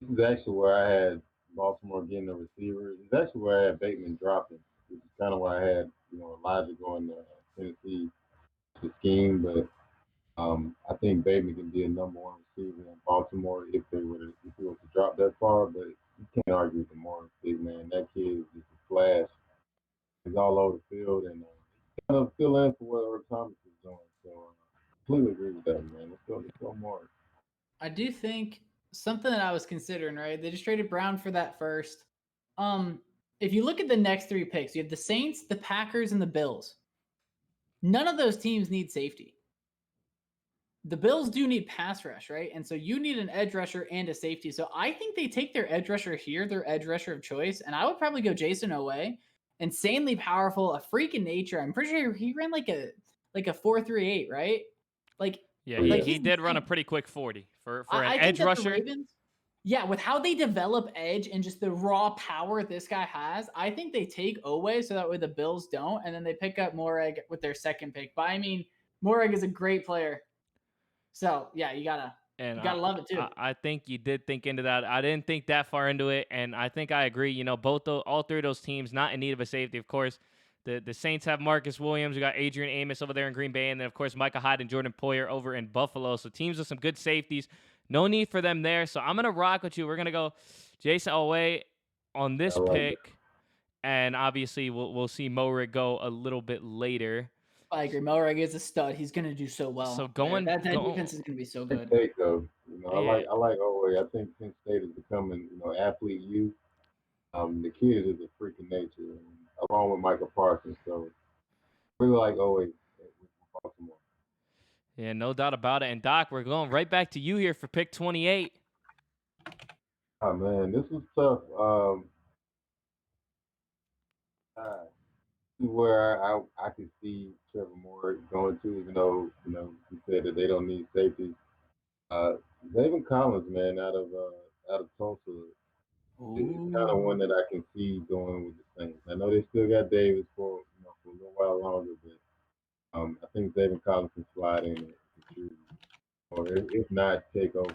Speaker 2: This is actually where I had Baltimore getting the receivers. It's actually where I had Bateman dropping, which is kind of why I had Elijah going to Tennessee to scheme. But I think Bateman can be a number 1 receiver in Baltimore if he were to drop that far. But you can't argue with the Morris big man. That kid is just a flash. He's all over the field and kind of fill in for what Earl Thomas is doing. So completely agree with that, man. Let's go Morris.
Speaker 3: I do think something that I was considering, right? They just traded Brown for that first. If you look at the next 3 picks, you have the Saints, the Packers, and the Bills. None of those teams need safety. The Bills do need pass rush, right? And so you need an edge rusher and a safety. So I think they take their edge rusher here, their edge rusher of choice, and I would probably go Jason Owe. Insanely powerful, a freak in nature. I'm pretty sure he ran like a 4.38, right?
Speaker 1: He did run a pretty quick 40 for an edge rusher.
Speaker 3: Ravens, with how they develop edge and just the raw power this guy has, I think they take Owe so that way the Bills don't, and then they pick up Moehrig with their second pick. But I mean, Moehrig is a great player. So, yeah, you gotta love it too.
Speaker 1: I think you did think into that. I didn't think that far into it, and I think I agree. All 3 of those teams not in need of a safety. Of course, the Saints have Marcus Williams. We got Adrian Amos over there in Green Bay, and then, of course, Micah Hyde and Jordan Poyer over in Buffalo. So teams with some good safeties. No need for them there. So I'm going to rock with you. We're going to go Jason Owe on this pick, and obviously we'll see Moehrig go a little bit later.
Speaker 3: I agree. Moehrig is a stud. He's going to do so well.
Speaker 1: So
Speaker 3: that defense is going to be so good.
Speaker 2: State though, I like Owe. I think Penn State is becoming athlete youth. The kid is a freaking nature, along with Micah Parsons. So really like Owe with Baltimore.
Speaker 1: Yeah, no doubt about it. And Doc, we're going right back to you here for pick 28.
Speaker 2: Oh man, this was tough. where I could see Trevor Moore going to, even though he said that they don't need safety. Uh, David Collins, man, out of Tulsa, is kind of one
Speaker 3: Ooh.
Speaker 2: that I can see going with the Saints. I know they still got Davis for a little while longer, but I think David Collins can slide in and contribute, or if not, take over.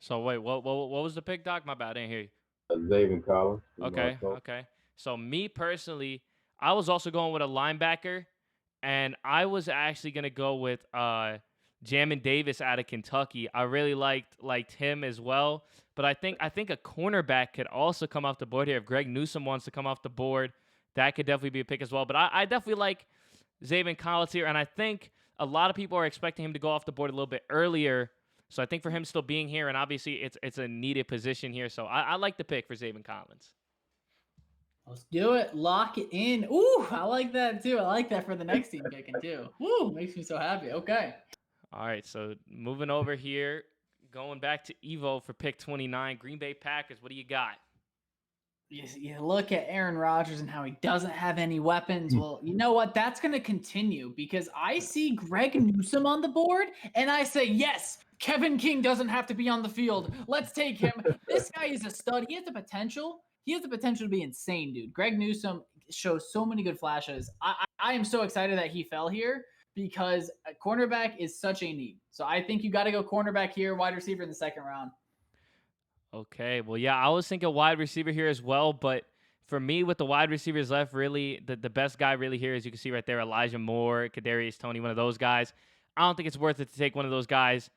Speaker 1: So wait, what was the pick, Doc? My bad, I didn't hear you.
Speaker 2: David Collins from
Speaker 1: Okay,
Speaker 2: Tulsa.
Speaker 1: okay. So me personally, I was also going with a linebacker, and I was actually gonna go with Jamin Davis out of Kentucky. I really liked him as well. But I think a cornerback could also come off the board here. If Greg Newsome wants to come off the board, that could definitely be a pick as well. But I definitely like Zaven Collins here, and I think a lot of people are expecting him to go off the board a little bit earlier. So I think for him still being here, and obviously it's a needed position here. So I like the pick for Zaven Collins.
Speaker 3: Let's do it. Lock it in. Ooh, I like that too. I like that for the next team picking too. Woo, makes me so happy. Okay.
Speaker 1: All right, so moving over here, going back to Evo for pick 29, Green Bay Packers. What do you got?
Speaker 3: You look at Aaron Rodgers and how he doesn't have any weapons. Well, you know what? That's going to continue because I see Greg Newsome on the board and I say, yes, Kevin King doesn't have to be on the field. Let's take him. This guy is a stud. He has the potential. He has the potential to be insane, dude. Greg Newsome shows so many good flashes. I am so excited that he fell here because a cornerback is such a need. So I think you got to go cornerback here, wide receiver in the second round.
Speaker 1: Okay, well, yeah, I was thinking wide receiver here as well, but for me, with the wide receivers left, really, the best guy really here, as you can see right there, Elijah Moore, Kadarius Toney, one of those guys. I don't think it's worth it to take one of those guys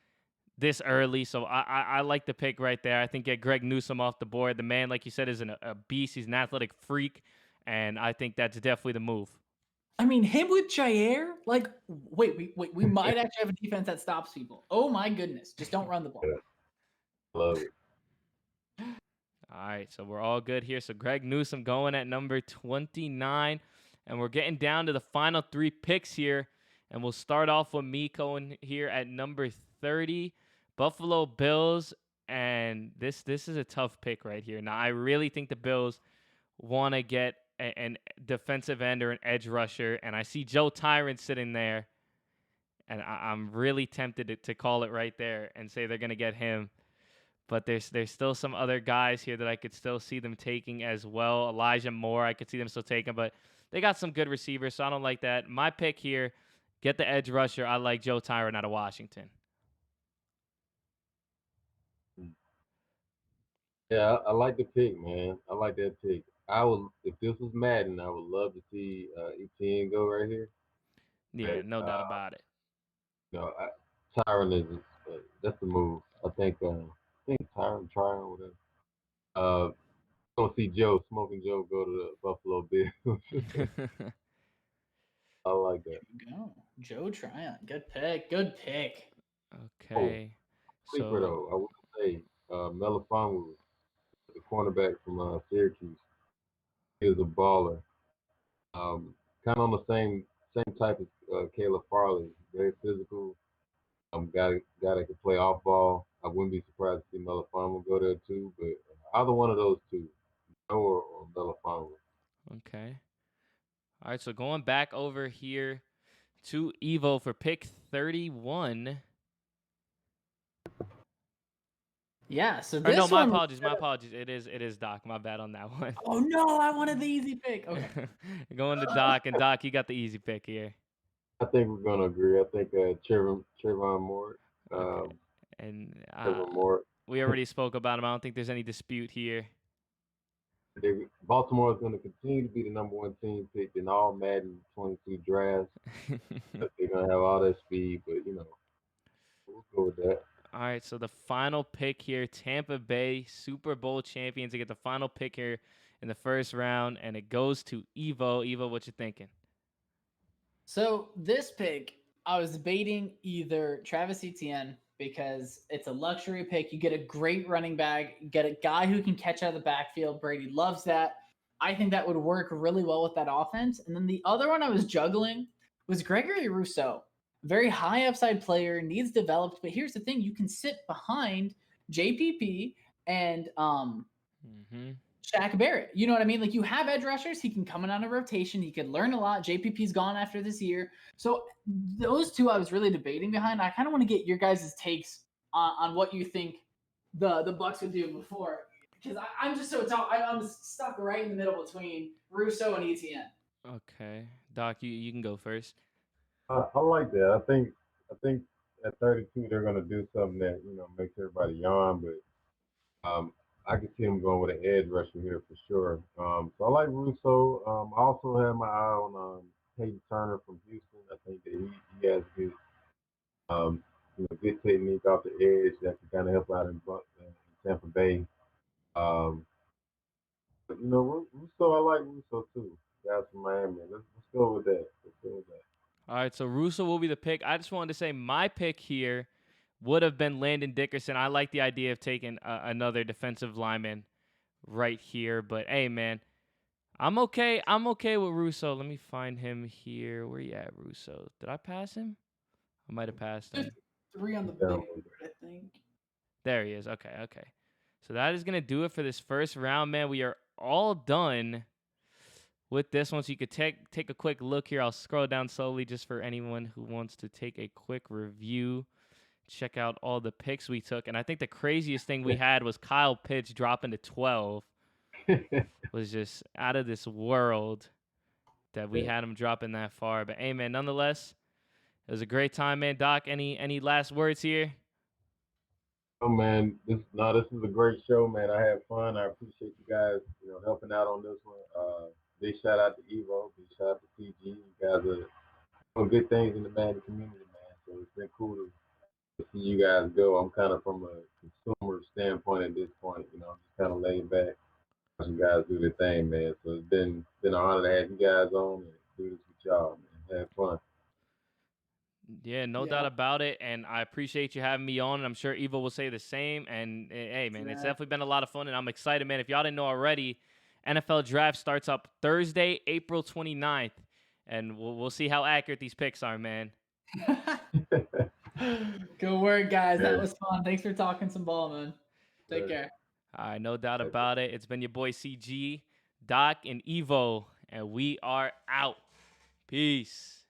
Speaker 1: this early, so I like the pick right there. I think get Greg Newsome off the board. The man, like you said, is a beast. He's an athletic freak, and I think that's definitely the move.
Speaker 3: I mean, him with Jair, like, wait, we might actually have a defense that stops people. Oh my goodness, just don't run the ball.
Speaker 2: Yeah, love it.
Speaker 1: All right, so we're all good here. So Greg Newsome going at number 29, and we're getting down to the final three picks here, and we'll start off with me going here at number 30, Buffalo Bills, and this is a tough pick right here. Now I really think the Bills want to get an defensive end or an edge rusher, and I see Joe Tyrant sitting there, and I'm really tempted to call it right there and say they're gonna get him. But there's still some other guys here that I could still see them taking as well. Elijah Moore, I could see them still taking, but they got some good receivers, so I don't like that. My pick here, get the edge rusher. I like Joe Tyrant out of Washington.
Speaker 2: Yeah, I like the pick, man. I like that pick. I would, if this was Madden, I would love to see Etienne go right here.
Speaker 1: Yeah,
Speaker 2: But
Speaker 1: no doubt about it.
Speaker 2: you know, Tyron is that's the move. I think Tyron trying whatever. Uh, don't see Smoking Joe go to the Buffalo Bills. I like that.
Speaker 3: Go, Joe Tryon. Good pick. Good pick.
Speaker 2: Oh,
Speaker 1: Okay,
Speaker 2: sleeper
Speaker 1: so
Speaker 2: though, I would say Melifonwu, the cornerback from Syracuse. He is a baller. Kind of on the same type as Caleb Farley. Very physical. Guy that can play off ball. I wouldn't be surprised to see Melifonwu go there too. But either one of those two, Joe or Melifonwu.
Speaker 1: okay. All right, so going back over here to Evo for pick 31.
Speaker 3: Yeah, so
Speaker 1: Or no,
Speaker 3: this
Speaker 1: my
Speaker 3: one.
Speaker 1: apologies, my apologies. It is Doc. My bad on that one.
Speaker 3: Oh no, I wanted the easy pick. Okay.
Speaker 1: Going to Doc, and Doc, you got the easy pick here.
Speaker 2: I think we're gonna agree. I think Trevor Moore.
Speaker 1: Okay, and
Speaker 2: Trevor Moore.
Speaker 1: we already spoke about him. I don't think there's any dispute here.
Speaker 2: Baltimore is going to continue to be the number one team picked in all Madden 22 drafts. They're going to have all that speed, but we'll go with that.
Speaker 1: All right, so the final pick here, Tampa Bay Super Bowl champions. They get the final pick here in the first round, and it goes to Evo. Evo, what you thinking?
Speaker 3: So this pick, I was debating either Travis Etienne because it's a luxury pick. You get a great running back, you get a guy who can catch out of the backfield. Brady loves that. I think that would work really well with that offense. And then the other one I was juggling was Gregory Russo. Very high upside player, needs developed. But here's the thing: you can sit behind JPP and Shaq Barrett. You know what I mean? Like you have edge rushers. He can come in on a rotation. He could learn a lot. JPP's gone after this year. So those two I was really debating behind. I kind of want to get your guys' takes on what you think the Bucks would do before. Because I'm just so tough. I'm stuck right in the middle between Russo and ETN.
Speaker 1: Okay, Doc, you can go first.
Speaker 2: I like that. I think at 32 they're gonna do something that makes everybody yawn, but I can see him going with an edge rusher here for sure. So I like Russo. I also have my eye on Peyton Turner from Houston. I think that he has good good technique off the edge that can kind of help out in Tampa Bay. Um, but Russo, I like Russo too. Guys from Miami. Let's go with that. Let's go with that.
Speaker 1: All right, so Russo will be the pick. I just wanted to say my pick here would have been Landon Dickerson. I like the idea of taking another defensive lineman right here, but hey, man, I'm okay. I'm okay with Russo. Let me find him here. Where you at, Russo? Did I pass him? I might have passed him.
Speaker 3: 3 on the
Speaker 2: Yeah.
Speaker 3: big board, I think.
Speaker 1: There he is. Okay. So that is going to do it for this first round, man. We are all done with this one. So you could take a quick look here. I'll scroll down slowly just for anyone who wants to take a quick review. Check out all the picks we took. And I think the craziest thing we had was Kyle Pitts dropping to 12. Was just out of this world that we had him dropping that far. But hey, man, nonetheless, it was a great time, man. Doc, any last words here?
Speaker 2: Oh man, this is a great show, man. I had fun. I appreciate you guys, helping out on this one. Big shout out to Evo. Big shout out to CG. You guys are doing good things in the Madden community, man. So it's been cool to see you guys go. I'm kind of from a consumer standpoint at this point. I'm just kind of laid back, watching you guys do their thing, man. So it's been an honor to have you guys on and do this with y'all, man. Have fun.
Speaker 1: Yeah, no doubt about it. And I appreciate you having me on. And I'm sure Evo will say the same. And hey, man, it's definitely been a lot of fun. And I'm excited, man. If y'all didn't know already, NFL Draft starts up Thursday, April 29th. And we'll see how accurate these picks are, man.
Speaker 3: Good work, guys. That was fun. Thanks for talking some ball, man. Take care.
Speaker 1: All right, no doubt about it. It's been your boy CG, Doc, and Evo. And we are out. Peace.